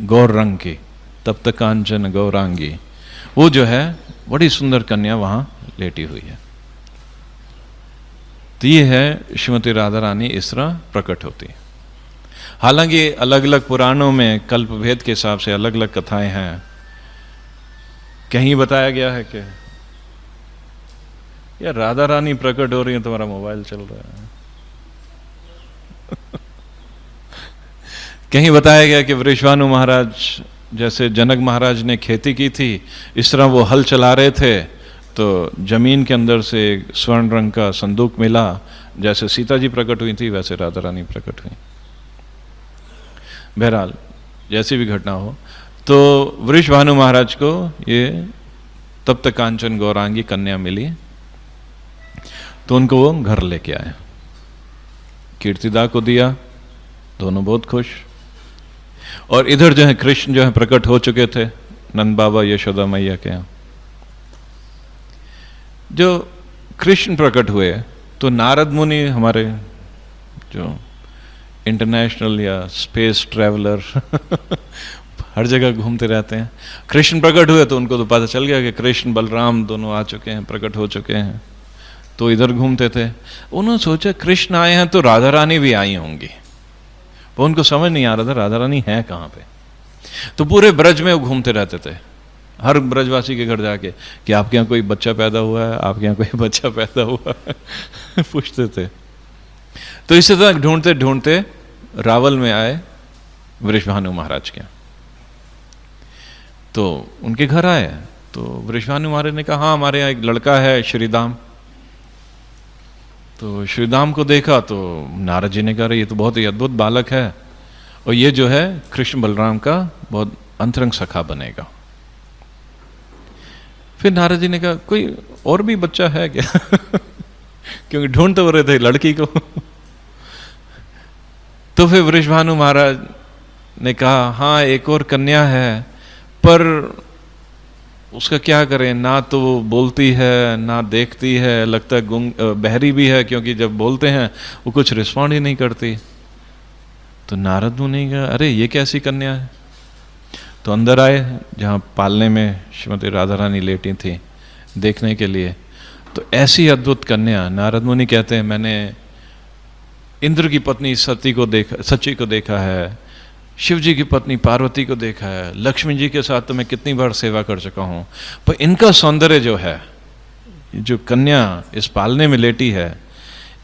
गौर रंग की, तब तक कांचन गौरांगी, वो जो है बड़ी सुंदर कन्या वहां लेटी हुई है। तो ये है श्रीमती राधा रानी इस तरह प्रकट होती है। हालांकि अलग अलग पुराणों में कल्प भेद के हिसाब से अलग अलग कथाएं हैं। कहीं बताया गया है कि यार राधा रानी प्रकट हो रही है, तुम्हारा मोबाइल चल रहा है। कहीं बताया गया कि वृषभानु महाराज, जैसे जनक महाराज ने खेती की थी, इस तरह वो हल चला रहे थे तो जमीन के अंदर से स्वर्ण रंग का संदूक मिला। जैसे सीता जी प्रकट हुई थी वैसे राधा रानी प्रकट हुई। बहरहाल जैसी भी घटना हो, तो वृषभानु महाराज को ये तब तक कांचन गौरांगी कन्या मिली, तो उनको वो घर लेके आए, कीर्तिदा को दिया, दोनों बहुत खुश। और इधर जो है कृष्ण जो है प्रकट हो चुके थे नंद बाबा यशोदा मैया के यहाँ। जो कृष्ण प्रकट हुए तो नारद मुनि, हमारे जो इंटरनेशनल या स्पेस ट्रैवलर हर जगह घूमते रहते हैं, कृष्ण प्रकट हुए तो उनको तो पता चल गया कि कृष्ण बलराम दोनों आ चुके हैं, प्रकट हो चुके हैं। तो इधर घूमते थे, उन्होंने सोचा कृष्ण आए हैं तो राधा रानी भी आई होंगी। वो उनको समझ नहीं आ रहा था राधा रानी है कहाँ पे। तो पूरे ब्रज में वो घूमते रहते थे, हर ब्रजवासी के घर जाके कि आपके यहाँ कोई बच्चा पैदा हुआ है, आपके यहाँ कोई बच्चा पैदा हुआ है पूछते थे। तो इसी तरह ढूंढते ढूंढते रावल में आए वृषभानु महाराज के। तो उनके घर आए तो वृषभानु महाराज ने कहा हाँ हमारे यहाँ एक लड़का है श्रीदाम। तो श्रीदाम को देखा तो नारद जी ने कहा ये तो बहुत ही अद्भुत बालक है और ये जो है कृष्ण बलराम का बहुत अंतरंग सखा बनेगा। फिर नारद जी ने कहा कोई और भी बच्चा है क्या क्योंकि ढूंढ तो रहे थे लड़की को। तो फिर वृषभानु महाराज ने कहा हाँ एक और कन्या है, पर उसका क्या करें, ना तो वो बोलती है ना देखती है, लगता है बहरी भी है, क्योंकि जब बोलते हैं वो कुछ रिस्पॉन्ड ही नहीं करती। तो नारद मुनि कहा अरे ये कैसी कन्या है। तो अंदर आए जहाँ पालने में श्रीमती राधा रानी लेटी थी देखने के लिए। तो ऐसी अद्भुत कन्या, नारद मुनि कहते हैं मैंने इंद्र की पत्नी सची को देखा है, शिव जी की पत्नी पार्वती को देखा है, लक्ष्मी जी के साथ तो मैं कितनी बार सेवा कर चुका हूँ, पर इनका सौंदर्य जो है, जो कन्या इस पालने में लेटी है,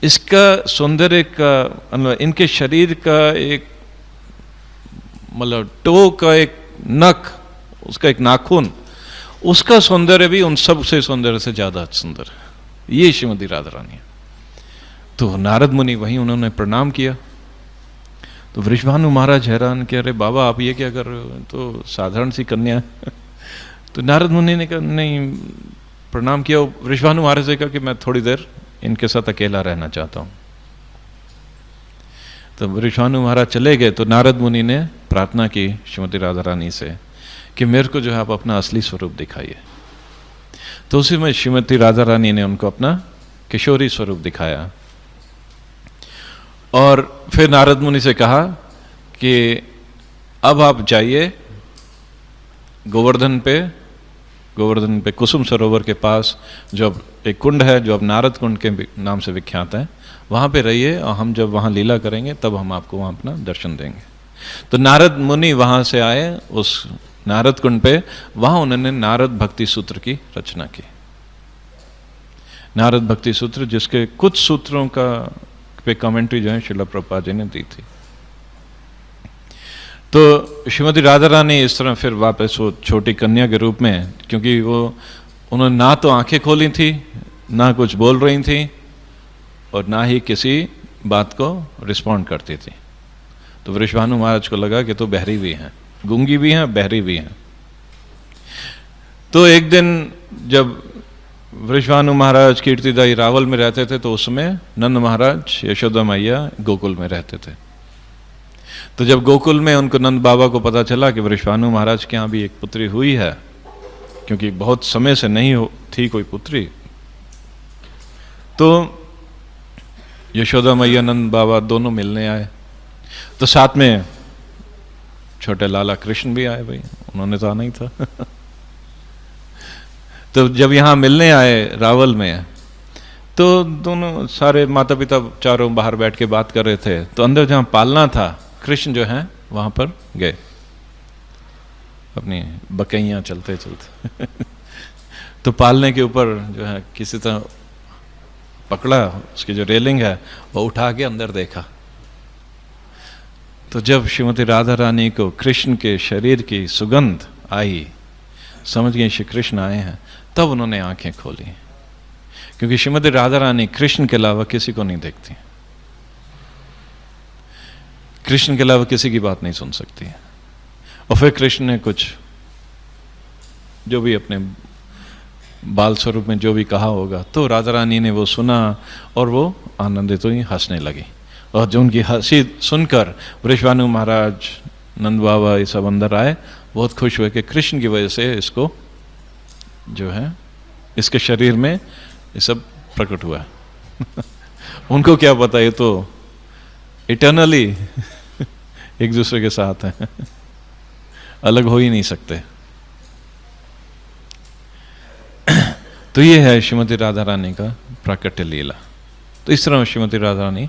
इसका सौंदर्य का मतलब इनके शरीर का एक मतलब टो का एक नख, उसका एक नाखून, उसका सौंदर्य भी उन सब से सौंदर्य से ज्यादा सुंदर है। ये श्रीमती राधा रानी है। तो नारद मुनि वहीं उन्होंने प्रणाम किया। तो वृषभानु महाराज हैरान कि अरे बाबा आप ये क्या कर रहे हो, तो साधारण सी कन्या है। तो नारद मुनि ने कहा नहीं, प्रणाम किया। वृषभानु महाराज ने कहा कि मैं थोड़ी देर इनके साथ अकेला रहना चाहता हूं। तो वृषभानु महाराज चले गए तो नारद मुनि ने प्रार्थना की श्रीमती राधा रानी से कि मेरे को जो है आप अपना असली स्वरूप दिखाइए। तो उसी में श्रीमती राधा रानी ने उनको अपना किशोरी स्वरूप दिखाया। और फिर नारद मुनि से कहा कि अब आप जाइए गोवर्धन पे कुसुम सरोवर के पास जो अब एक कुंड है, जो अब नारद कुंड के नाम से विख्यात है, वहाँ पे रहिए और हम जब वहाँ लीला करेंगे तब हम आपको वहाँ अपना दर्शन देंगे। तो नारद मुनि वहाँ से आए उस नारद कुंड पे, वहाँ उन्होंने नारद भक्ति सूत्र की रचना की। नारद भक्ति सूत्र जिसके कुछ सूत्रों का पे कमेंट्री जो है श्रील प्रभुपाद जी ने दी थी। तो श्रीमती राधा रानी इस तरह फिर वापस वो छोटी कन्या के रूप में, क्योंकि वो उन्होंने ना तो आंखें खोली थी, ना कुछ बोल रही थी और ना ही किसी बात को रिस्पॉन्ड करती थी। तो वृषभानु महाराज को लगा कि तो बहरी भी हैं, गूंगी भी हैं, बहरी भी हैं। तो एक दिन जब वृषभानु महाराज कीर्तिदाई रावल में रहते थे तो उसमें नंद महाराज यशोदा मैया गोकुल में रहते थे। तो जब गोकुल में उनको नंद बाबा को पता चला कि वृषभानु महाराज के यहाँ भी एक पुत्री हुई है, क्योंकि बहुत समय से नहीं थी कोई पुत्री, तो यशोदा मैया नंद बाबा दोनों मिलने आए। तो साथ में छोटे लाला कृष्ण भी आए, भाई उन्होंने तो आना ही था। तो जब यहाँ मिलने आए रावल में, तो दोनों सारे माता पिता चारों बाहर बैठ के बात कर रहे थे, तो अंदर जहाँ पालना था कृष्ण जो है वहाँ पर गए अपनी बकैयाँ चलते चलते। तो पालने के ऊपर जो है किसी तरह पकड़ा, उसकी जो रेलिंग है वो उठा के अंदर देखा। तो जब श्रीमती राधा रानी को कृष्ण के शरीर की सुगंध आई, समझ गए श्री कृष्ण आए हैं, तब उन्होंने आंखें खोली, क्योंकि श्रीमती राधा रानी कृष्ण के अलावा किसी को नहीं देखती, कृष्ण के अलावा किसी की बात नहीं सुन सकती। और फिर कृष्ण ने कुछ जो भी अपने बाल स्वरूप में जो भी कहा होगा, तो राधा रानी ने वो सुना और वो आनंदित हुई, हंसने लगी। और जो उनकी हंसी सुनकर वृषभानु महाराज, नंद बाबा ये सब अंदर आए, बहुत खुश हुए कि कृष्ण की वजह से इसको जो है इसके शरीर में ये सब प्रकट हुआ है। उनको क्या पता, ये तो इटर्नली एक दूसरे के साथ हैं, अलग हो ही नहीं सकते। तो ये है श्रीमती राधा रानी का प्राकट्य लीला। तो इस तरह श्रीमती राधा रानी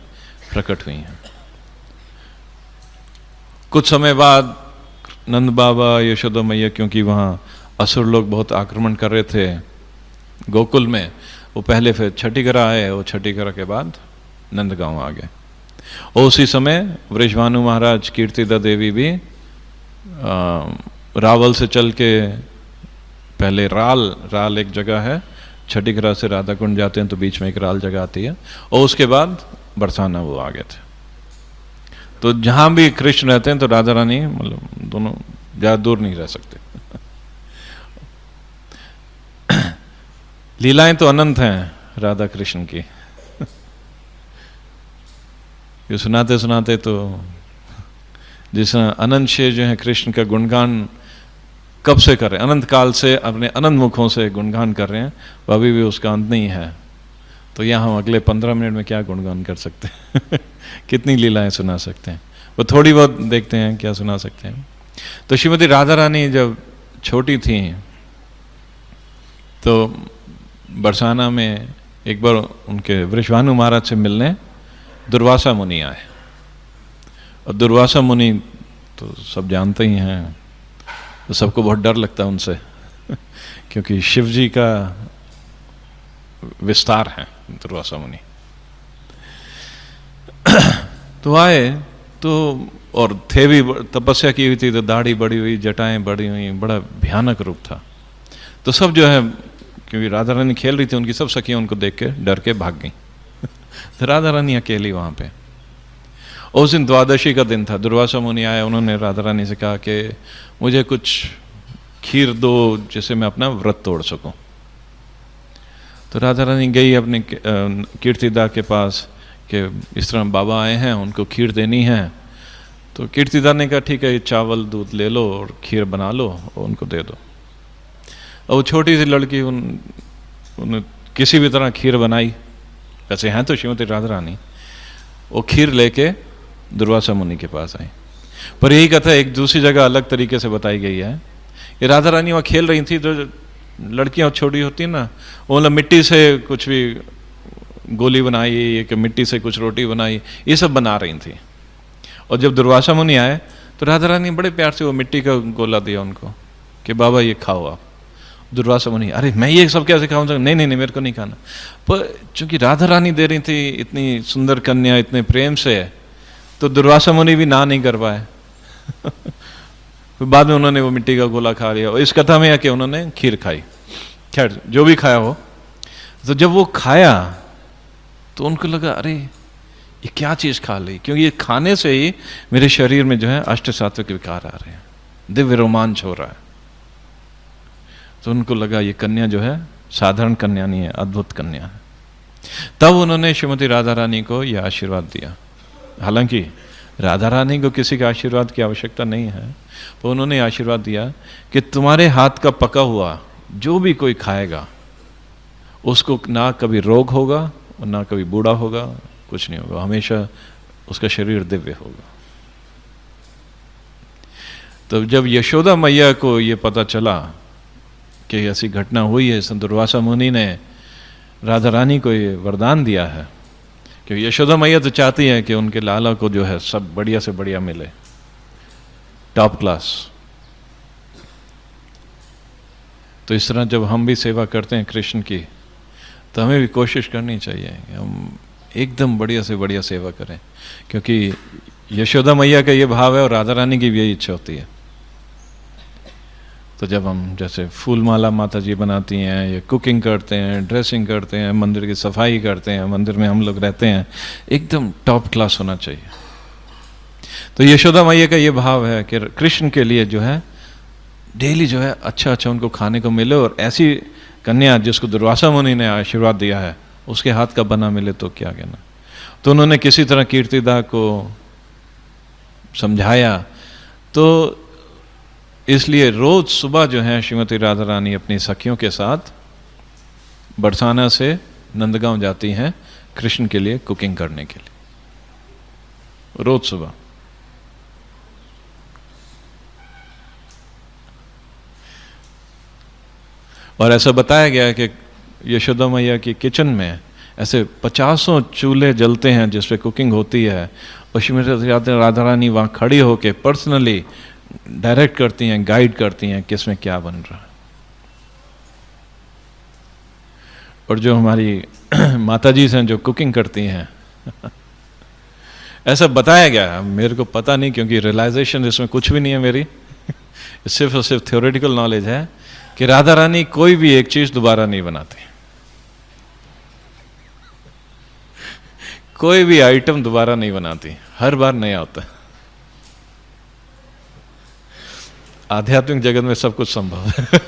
प्रकट हुई हैं। कुछ समय बाद नंद बाबा, यशोदा मैया, क्योंकि वहाँ असुर लोग बहुत आक्रमण कर रहे थे गोकुल में, वो पहले फिर छठीगरा आए, और छठीगरा के बाद नंदगांव आ गए। और उसी समय वृषभानु महाराज, कीर्तिदा देवी भी रावल से चल के पहले राल एक जगह है, छठीगरा से राधा कुंड जाते हैं तो बीच में एक राल जगह आती है, और उसके बाद बरसाना वो आ गए थे। तो जहाँ भी कृष्ण रहते हैं तो राधा रानी मतलब दोनों ज़्यादा दूर नहीं रह सकते। लीलाएं तो अनंत हैं राधा कृष्ण की। ये सुनाते सुनाते तो जिस अनंत शेर जो है कृष्ण का गुणगान कब से कर रहे हैं, अनंत काल से अपने अनंत मुखों से गुणगान कर रहे हैं, वो अभी भी उसका अंत नहीं है। तो यहाँ हम अगले 15 मिनट में क्या गुणगान कर सकते हैं? कितनी लीलाएं सुना सकते हैं, वो थोड़ी बहुत देखते हैं क्या सुना सकते हैं। तो श्रीमती राधा रानी जब छोटी थी तो बरसाना में एक बार उनके वृषभानु महाराज से मिलने दुर्वासा मुनि आए। और दुर्वासा मुनि तो सब जानते ही हैं, तो सबको बहुत डर लगता है उनसे, क्योंकि शिव जी का विस्तार है दुर्वासा मुनि। तो आए तो, और थे भी, तपस्या की हुई थी, तो दाढ़ी बड़ी हुई, जटाएं बड़ी हुई, बड़ा भयानक रूप था। तो सब जो है, क्योंकि राधा रानी खेल रही थी, उनकी सब सखियां उनको देख के डर के भाग गई। तो राधा रानी अकेली वहां पे। उस दिन द्वादशी का दिन था, दुर्वासा मुनि आए, उन्होंने राधा रानी से कहा कि मुझे कुछ खीर दो जिससे मैं अपना व्रत तोड़ सकूं। तो राधा रानी गई अपने कीर्तिदा के पास कि इस तरह बाबा आए हैं, उनको खीर देनी है। तो कीर्तिदा ने कहा ठीक है, ये चावल दूध ले लो और खीर बना लो और उनको दे दो। और वो छोटी सी लड़की उन्हें किसी भी तरह खीर बनाई, वैसे हैं तो श्रीमती राधा रानी, वो खीर लेके दुर्वासा मुनि के पास आई। पर यही कथा एक दूसरी जगह अलग तरीके से बताई गई है। ये राधा रानी वहाँ खेल रही थी, तो लड़कियाँ छोटी होती हैं ना, वो मतलब मिट्टी से कुछ भी गोली बनाई, कि मिट्टी से कुछ रोटी बनाई, ये सब बना रही थी। और जब दुर्वासा मुनि आए तो राधा रानी बड़े प्यार से वो मिट्टी का गोला दिया उनको कि बाबा ये खाओ आप। दुर्वासा मुनि, अरे मैं ये सब कैसे खाऊं? नहीं नहीं नहीं, मेरे को नहीं खाना। पर चूंकि राधा रानी दे रही थी इतनी सुंदर कन्या, इतने प्रेम से, तो दुर्वासा मुनि भी ना नहीं कर पाए। फिर बाद में उन्होंने वो मिट्टी का गोला खा लिया। और इस कथा में है कि उन्होंने खीर खाई। खैर जो भी खाया हो, तो जब वो खाया तो उनको लगा अरे ये क्या चीज़ खा ली, क्योंकि ये खाने से ही मेरे शरीर में जो है अष्ट सात्विक विकार आ रहे हैं, दिव्य रोमांच हो रहा है। तो उनको लगा ये कन्या जो है साधारण कन्या नहीं है, अद्भुत कन्या है। तब उन्होंने श्रीमती राधा रानी को यह आशीर्वाद दिया। हालांकि राधा रानी को किसी का आशीर्वाद की आवश्यकता नहीं है, तो उन्होंने आशीर्वाद दिया कि तुम्हारे हाथ का पका हुआ जो भी कोई खाएगा उसको ना कभी रोग होगा और ना कभी बूढ़ा होगा, कुछ नहीं होगा, हमेशा उसका शरीर दिव्य होगा। तो जब यशोदा मैया को ये पता चला कि ऐसी घटना हुई है, संत दुर्वासा मुनि ने राधा रानी को ये वरदान दिया है, क्योंकि यशोदा मैया तो चाहती है कि उनके लाला को जो है सब बढ़िया से बढ़िया मिले, टॉप क्लास। तो इस तरह जब हम भी सेवा करते हैं कृष्ण की, तो हमें भी कोशिश करनी चाहिए कि हम एकदम बढ़िया से बढ़िया सेवा करें, क्योंकि यशोदा मैया का ये भाव है और राधा रानी की भी यही इच्छा होती है। तो जब हम जैसे फूल माला माता जी बनाती हैं, या कुकिंग करते हैं, ड्रेसिंग करते हैं, मंदिर की सफाई करते हैं, मंदिर में हम लोग रहते हैं, एकदम टॉप क्लास होना चाहिए। तो यशोदा मैया का ये भाव है कि कृष्ण के लिए जो है डेली जो है अच्छा अच्छा उनको खाने को मिले, और ऐसी कन्या जिसको दुर्वासा मुनि ने आशीर्वाद दिया है उसके हाथ का बना मिले तो क्या कहना। तो उन्होंने किसी तरह कीर्तिदा को समझाया, तो इसलिए रोज सुबह जो है श्रीमती राधा रानी अपनी सखियों के साथ बरसाना से नंदगांव जाती हैं कृष्ण के लिए कुकिंग करने के लिए, रोज सुबह। और ऐसा बताया गया है कि यशोदा मैया की किचन में ऐसे 50 चूल्हे जलते हैं जिस पे कुकिंग होती है, और श्रीमती राधा रानी वहाँ खड़ी होकर पर्सनली डायरेक्ट करती हैं, गाइड करती हैं किस में क्या बन रहा है। और जो हमारी माता जी हैं जो कुकिंग करती हैं ऐसा बताया गया है, मेरे को पता नहीं क्योंकि रियलाइजेशन इसमें कुछ भी नहीं है मेरी सिर्फ और सिर्फ थ्योरेटिकल नॉलेज है कि राधा रानी कोई भी एक चीज दोबारा नहीं बनाती, कोई भी आइटम दोबारा नहीं बनाती, हर बार नया होता है। आध्यात्मिक जगत में सब कुछ संभव है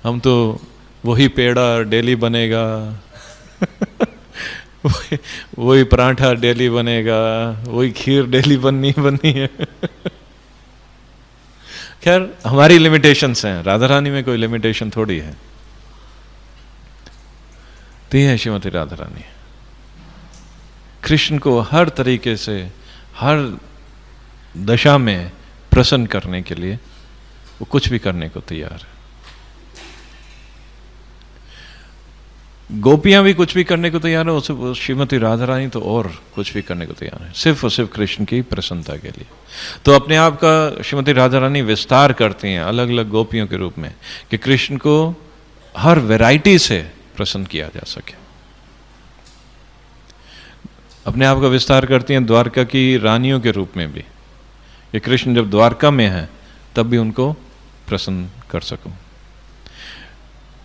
हम तो वही पेड़ा डेली बनेगा वही पराठा डेली बनेगा, वही खीर डेली बननी है खैर हमारी लिमिटेशंस हैं, राधा रानी में कोई लिमिटेशन थोड़ी है। तो ये है श्रीमती राधा रानी, कृष्ण को हर तरीके से हर दशा में प्रसन्न करने के लिए वो कुछ भी करने को तैयार है। गोपियां भी कुछ भी करने को तैयार है, उससे श्रीमती राधा रानी तो और कुछ भी करने को तैयार है, सिर्फ और सिर्फ कृष्ण की प्रसन्नता के लिए। तो अपने आप का श्रीमती राधा रानी विस्तार करती हैं अलग अलग गोपियों के रूप में कि कृष्ण को हर वैरायटी से प्रसन्न किया जा सके। अपने आप का विस्तार करती हैं द्वारका की रानियों के रूप में भी, कि कृष्ण जब द्वारका में है तब भी उनको प्रसन्न कर सकूं।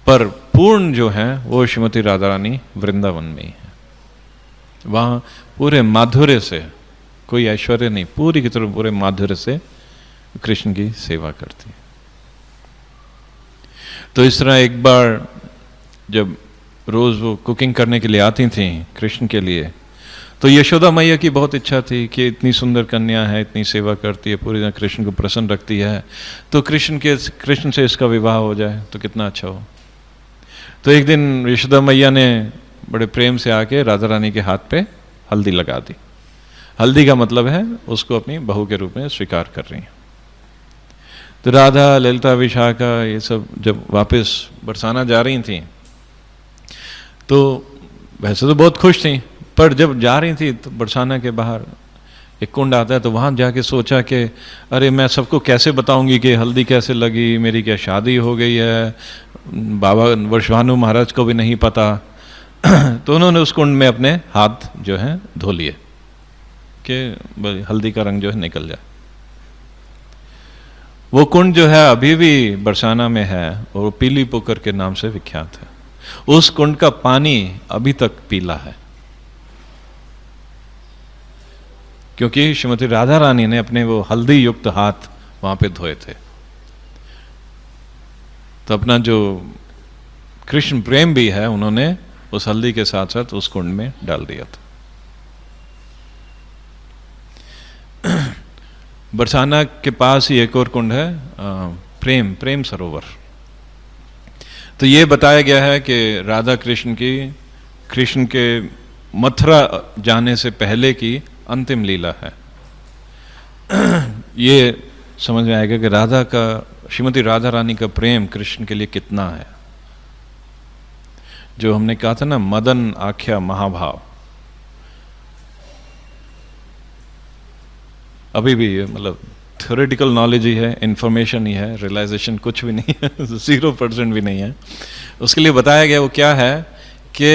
पर पूर्ण जो है वो श्रीमती राधा रानी वृंदावन में ही है, वहां पूरे माधुर्य से, कोई ऐश्वर्य नहीं, पूरी की तरह पूरे माधुर्य से कृष्ण की सेवा करती है। तो इस तरह एक बार जब रोज वो कुकिंग करने के लिए आती थी कृष्ण के लिए, तो यशोदा मैया की बहुत इच्छा थी कि इतनी सुंदर कन्या है, इतनी सेवा करती है, पूरी तरह कृष्ण को प्रसन्न रखती है, तो कृष्ण से इसका विवाह हो जाए तो कितना अच्छा हो। तो एक दिन यशोदा मैया ने बड़े प्रेम से आके राधा रानी के हाथ पे हल्दी लगा दी। हल्दी का मतलब है उसको अपनी बहू के रूप में स्वीकार कर रही हैं। तो राधा, ललिता, विशाखा ये सब जब वापस बरसाना जा रही थी तो वैसे तो बहुत खुश थी, पर जब जा रही थी तो बरसाना के बाहर एक कुंड आता है, तो वहाँ जाके सोचा कि अरे मैं सबको कैसे बताऊंगी कि हल्दी कैसे लगी, मेरी क्या शादी हो गई है, बाबा वृषभानु महाराज को भी नहीं पता तो उन्होंने उस कुंड में अपने हाथ जो है धो लिए कि हल्दी का रंग जो है निकल जाए। वो कुंड जो है अभी भी बरसाना में है और वो पीली पोखर के नाम से विख्यात है। उस कुंड का पानी अभी तक पीला है, क्योंकि श्रीमती राधा रानी ने अपने वो हल्दी युक्त हाथ वहां पे धोए थे। तो अपना जो कृष्ण प्रेम भी है उन्होंने उस हल्दी के साथ साथ उस कुंड में डाल दिया था। बरसाना के पास ही एक और कुंड है, प्रेम प्रेम सरोवर। तो ये बताया गया है कि राधा कृष्ण के मथुरा जाने से पहले की अंतिम लीला है। ये समझ में आएगा कि श्रीमती राधा रानी का प्रेम कृष्ण के लिए कितना है। जो हमने कहा था ना, मदन आख्या महाभाव, अभी भी मतलब थ्योरेटिकल नॉलेज ही है, इंफॉर्मेशन ही है, रियलाइजेशन कुछ भी नहीं है, 0% भी नहीं है। उसके लिए बताया गया वो क्या है कि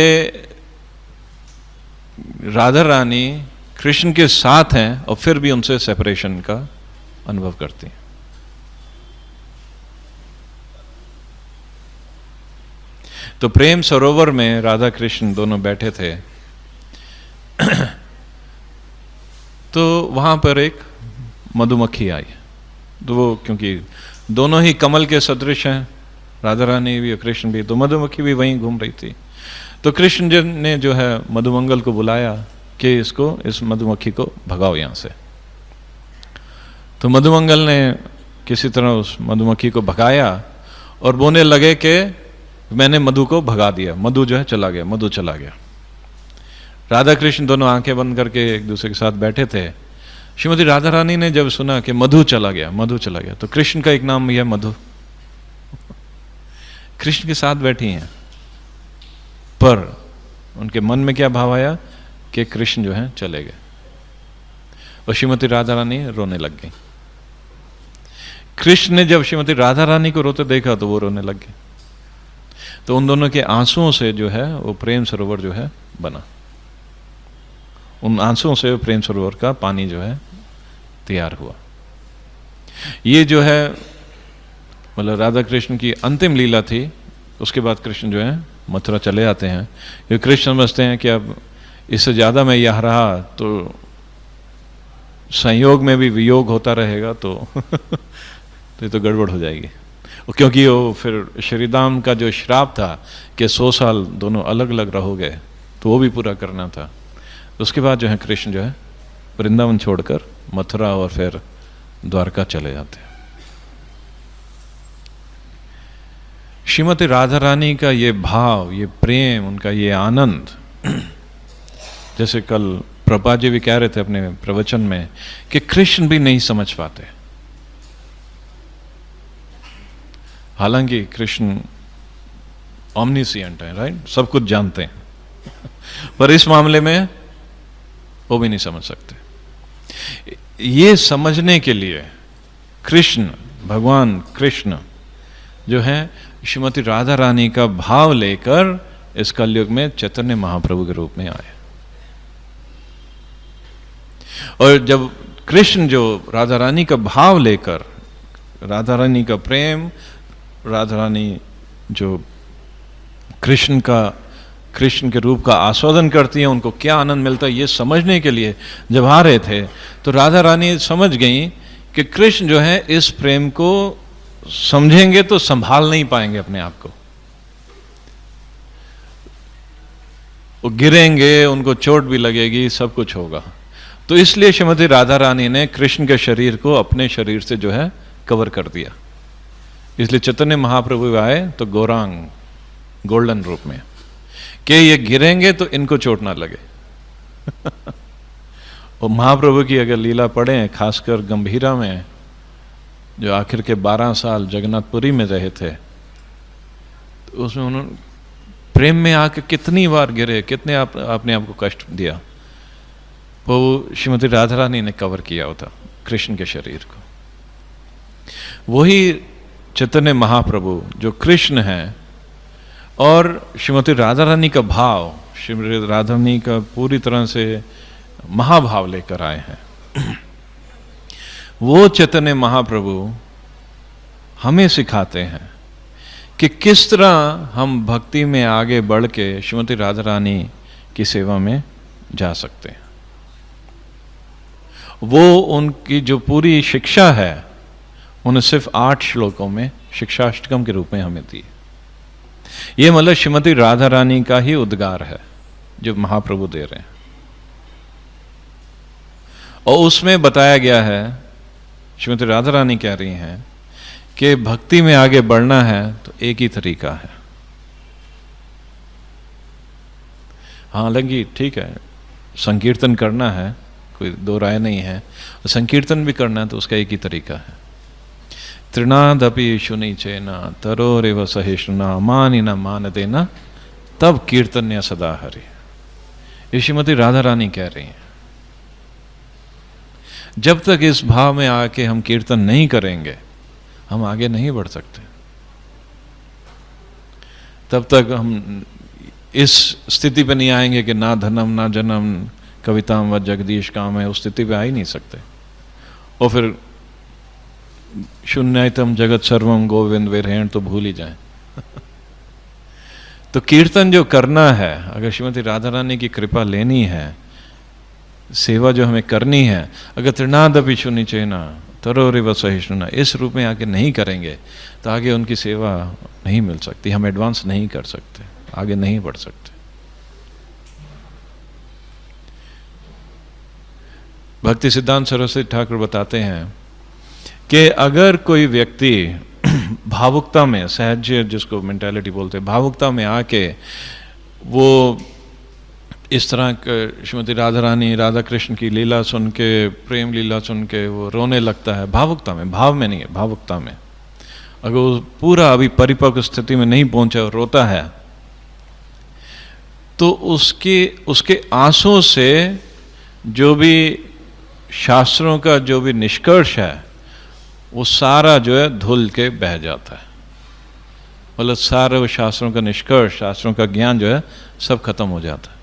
राधा रानी कृष्ण के साथ हैं और फिर भी उनसे सेपरेशन का अनुभव करती हैं। तो प्रेम सरोवर में राधा कृष्ण दोनों बैठे थे। तो वहां पर एक मधुमक्खी आई। तो वो, क्योंकि दोनों ही कमल के सदृश हैं, राधा रानी भी और कृष्ण भी, तो मधुमक्खी भी वहीं घूम रही थी। तो कृष्ण जी ने जो है मधुमंगल को बुलाया कि इस मधुमक्खी को भगाओ यहां से। तो मधुमंगल ने किसी तरह उस मधुमक्खी को भगाया और बोलने लगे कि मैंने मधु को भगा दिया, मधु जो है चला गया, मधु चला गया। राधा कृष्ण दोनों आंखें बंद करके एक दूसरे के साथ बैठे थे। श्रीमती राधा रानी ने जब सुना कि मधु चला गया, मधु चला गया, तो कृष्ण का एक नाम भी है मधु, कृष्ण के साथ बैठी हैं। पर उनके मन में क्या भाव आया कि कृष्ण जो है चले गए, और श्रीमती राधा रानी रोने लग गई। कृष्ण ने जब श्रीमती राधा रानी को रोते देखा तो वो रोने लग गई। तो उन दोनों के आंसुओं से जो है वो प्रेम सरोवर जो है बना। उन आंसुओं से प्रेम सरोवर का पानी जो है तैयार हुआ। ये जो है मतलब राधा कृष्ण की अंतिम लीला थी। उसके बाद कृष्ण जो है मथुरा चले आते हैं, क्योंकि कृष्ण समझते हैं कि अब इससे ज़्यादा मैं यहाँ रहा तो संयोग में भी वियोग होता रहेगा, तो ये तो गड़बड़ हो जाएगी। क्योंकि वो फिर श्रीराम का जो श्राप था कि 100 साल दोनों अलग अलग रहोगे, तो वो भी पूरा करना था। उसके बाद जो है कृष्ण जो है वृंदावन छोड़कर मथुरा और फिर द्वारका चले जाते हैं। श्रीमती राधा रानी का ये भाव, ये प्रेम, उनका ये आनंद, जैसे कल प्रभुपाद जी भी कह रहे थे अपने प्रवचन में कि कृष्ण भी नहीं समझ पाते। हालांकि कृष्ण ऑमनिसिएंट है, राइट, सब कुछ जानते हैं, पर इस मामले में वो भी नहीं समझ सकते। ये समझने के लिए कृष्ण, भगवान कृष्ण जो है श्रीमती राधा रानी का भाव लेकर इस कलयुग में चैतन्य महाप्रभु के रूप में आए। और जब कृष्ण जो राधा रानी का भाव लेकर, राधा रानी का प्रेम, राधा रानी जो कृष्ण के रूप का आस्वादन करती है, उनको क्या आनंद मिलता है, ये समझने के लिए जब आ रहे थे, तो राधा रानी समझ गई कि कृष्ण जो है इस प्रेम को समझेंगे तो संभाल नहीं पाएंगे अपने आप को, वो गिरेंगे, उनको चोट भी लगेगी, सब कुछ होगा। तो इसलिए श्रीमती राधा रानी ने कृष्ण के शरीर को अपने शरीर से जो है कवर कर दिया। इसलिए चैतन्य महाप्रभु आए तो गौरांग, गोल्डन रूप में, कि ये गिरेंगे तो इनको चोट ना लगे। और महाप्रभु की अगर लीला पढ़ें, खासकर गंभीरा में, जो आखिर के 12 साल जगन्नाथपुरी में रहे थे, तो उसमें उन्होंने प्रेम में आके कितनी बार गिरे, कितने अपने आप को कष्ट दिया, वो श्रीमती राधा रानी ने कवर किया होता कृष्ण के शरीर को। वही चैतन्य महाप्रभु जो कृष्ण हैं और श्रीमती राधा रानी का भाव, श्रीमती राधा रानी का पूरी तरह से महाभाव लेकर आए हैं। वो चैतन्य महाप्रभु हमें सिखाते हैं कि किस तरह हम भक्ति में आगे बढ़ के श्रीमती राधा रानी की सेवा में जा सकते हैं। वो उनकी जो पूरी शिक्षा है, उन्हें सिर्फ 8 श्लोकों में शिक्षाष्टकम के रूप में हमें दी। ये मतलब श्रीमती राधा रानी का ही उद्गार है जो महाप्रभु दे रहे हैं। और उसमें बताया गया है श्रीमती राधा रानी कह रही हैं कि भक्ति में आगे बढ़ना है तो एक ही तरीका है। हालांकि ठीक है, संकीर्तन करना है, कोई दो राय नहीं है, संकीर्तन भी करना है तो उसका एक ही तरीका है। तृणादपि शुनि चेना तरोरेव सहिष्णुना मानि न मान देना तब कीर्तन्य सदा हरि। ये श्रीमती राधा रानी कह रही हैं। जब तक इस भाव में आके हम कीर्तन नहीं करेंगे हम आगे नहीं बढ़ सकते। तब तक हम इस स्थिति पे नहीं आएंगे कि ना धनम ना जन्म कविताम व जगदीश काम है, उस स्थिति पे आ ही नहीं सकते। और फिर शून्यतम जगत सर्वम गोविंद विरहेण तो भूल ही जाए। तो कीर्तन जो करना है, अगर श्रीमती राधा रानी की कृपा लेनी है, सेवा जो हमें करनी है, अगर तृणादपि शुनि चेना तरोरेव सहिष्णुना इस रूप में आके नहीं करेंगे तो आगे उनकी सेवा नहीं मिल सकती, हम एडवांस नहीं कर सकते, आगे नहीं बढ़ सकते। भक्ति सिद्धांत सरस्वती ठाकुर बताते हैं कि अगर कोई व्यक्ति भावुकता में, सहज जिसको मेंटालिटी बोलते हैं, भावुकता में आके वो इस तरह श्रीमती राधा रानी राधा कृष्ण की लीला सुन के, प्रेम लीला सुन के वो रोने लगता है, भावुकता में, भाव में नहीं है, भावुकता में, अगर वो पूरा अभी परिपक्व स्थिति में नहीं पहुंचा और रोता है तो उसके आंसुओं से जो भी शास्त्रों का जो भी निष्कर्ष है वो सारा जो है धुल के बह जाता है। मतलब सारे वो शास्त्रों का निष्कर्ष, शास्त्रों का ज्ञान जो है सब खत्म हो जाता है।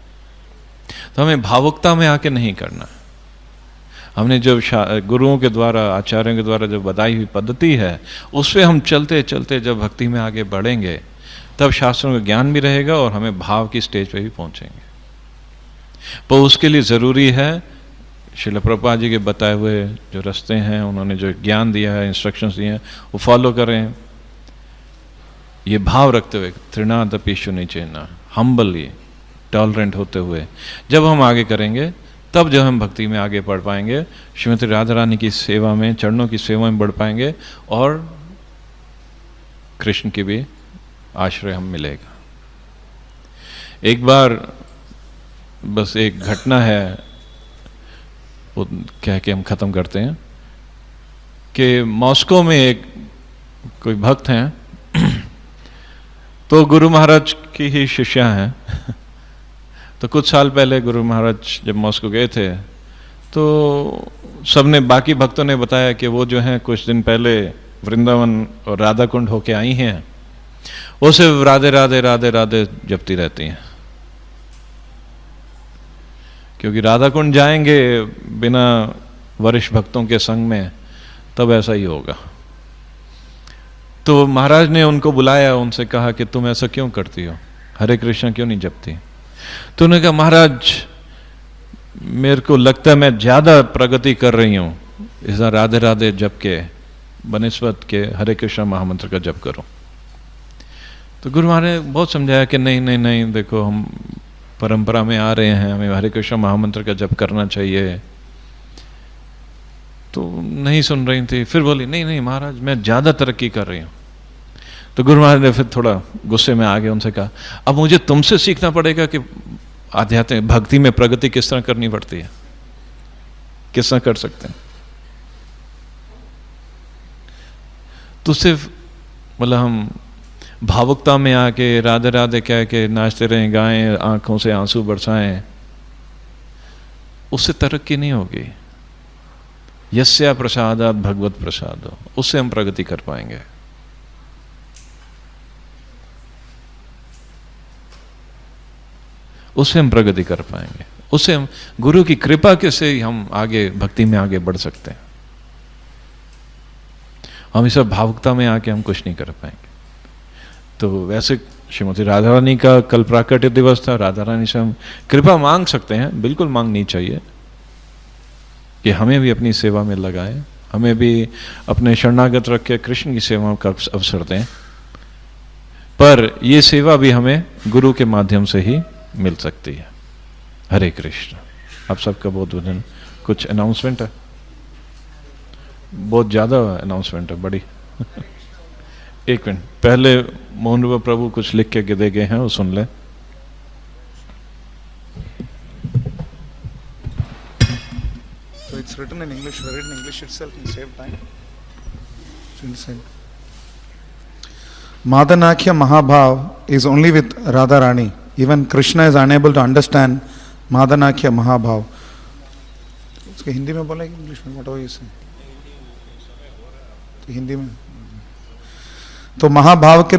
तो हमें भावुकता में आके नहीं करना। हमने जो गुरुओं के द्वारा, आचार्यों के द्वारा जो बताई हुई पद्धति है उस पर हम चलते चलते जब भक्ति में आगे बढ़ेंगे तब शास्त्रों का ज्ञान भी रहेगा और हमें भाव की स्टेज पे भी पहुंचेंगे। पर उसके लिए ज़रूरी है श्रील प्रभुपाद जी के बताए हुए जो रास्ते हैं, उन्होंने जो ज्ञान दिया है, इंस्ट्रक्शंस दिए हैं, वो फॉलो करें। ये भाव रखते हुए तृणादपि शुनि चेना, हम्बली, टॉलरेंट होते हुए जब हम आगे करेंगे तब जब हम भक्ति में आगे बढ़ पाएंगे, श्रीमती राधा रानी की सेवा में, चरणों की सेवा में बढ़ पाएंगे और कृष्ण की भी आश्रय हम मिलेगा। एक बार बस एक घटना है, वो कह के हम ख़त्म करते हैं कि मॉस्को में एक कोई भक्त हैं तो गुरु महाराज की ही शिष्या हैं। तो कुछ साल पहले गुरु महाराज जब मॉस्को गए थे तो सबने, बाकी भक्तों ने बताया कि वो जो हैं कुछ दिन पहले वृंदावन और राधा कुंड होके आई हैं, वो सिर्फ राधे राधे राधे राधे जपती रहती हैं। क्योंकि राधा कुंड जाएंगे बिना वरिष्ठ भक्तों के संग में तब ऐसा ही होगा। तो महाराज ने उनको बुलाया, उनसे कहा कि तुम ऐसा क्यों करती हो, हरे कृष्ण क्यों नहीं जपती? तो उन्होंने कहा महाराज मेरे को लगता है मैं ज़्यादा प्रगति कर रही हूँ इस राधे राधे जप के बनिस्बत के हरे कृष्ण महामंत्र का जप करो। तो गुरु महाराज ने बहुत समझाया कि नहीं नहीं नहीं, देखो हम परंपरा में आ रहे हैं, हमें हरे कृष्ण महामंत्र का जप करना चाहिए। तो नहीं सुन रही थी, फिर बोली नहीं नहीं महाराज मैं ज़्यादा तरक्की कर रही हूँ। तो गुरु महाराज ने फिर थोड़ा गुस्से में आ गए, उनसे कहा अब मुझे तुमसे सीखना पड़ेगा कि आध्यात्मिक भक्ति में प्रगति किस तरह करनी पड़ती है, किस तरह कर सकते हैं। तो सिर्फ मतलब हम भावुकता में आके राधे राधे कह के नाचते रहें, गाएं, आंखों से आंसू बरसाएं, उससे तरक्की नहीं होगी। यस्या प्रसादात भगवत प्रसादो, उससे हम प्रगति कर पाएंगे। उससे हम प्रगति कर पाएंगे, उससे हम गुरु की कृपा के से हम आगे भक्ति में आगे बढ़ सकते हैं। हम इस भावुकता में आके हम कुछ नहीं कर पाएंगे। तो वैसे श्रीमती राधा रानी का कल प्राकट्य दिवस था, राधा रानी से हम कृपा मांग सकते हैं, बिल्कुल मांगनी चाहिए कि हमें भी अपनी सेवा में लगाएं, हमें भी अपने शरणागत रख के कृष्ण की सेवा का अवसर दें। पर यह सेवा भी हमें गुरु के माध्यम से ही मिल सकती है। हरे कृष्ण। आप सबका बहुत बहुत कुछ अनाउंसमेंट है? बहुत ज़्यादा अनाउंसमेंट है, बड़ी। एक मिनट, पहले मोहन प्रभु कुछ लिख के दे गए हैं, वो सुन लें। So it's written in English. Read it in English itself and save time. It's inside. Madanakhya Mahabhav is only with Radharani. Even Krishna is unable to understand Madanakhya Mahabhav. इसके हिंदी में बोला कि इंग्लिश में, व्हाट यू से? तो हिंदी में तो महाभाव के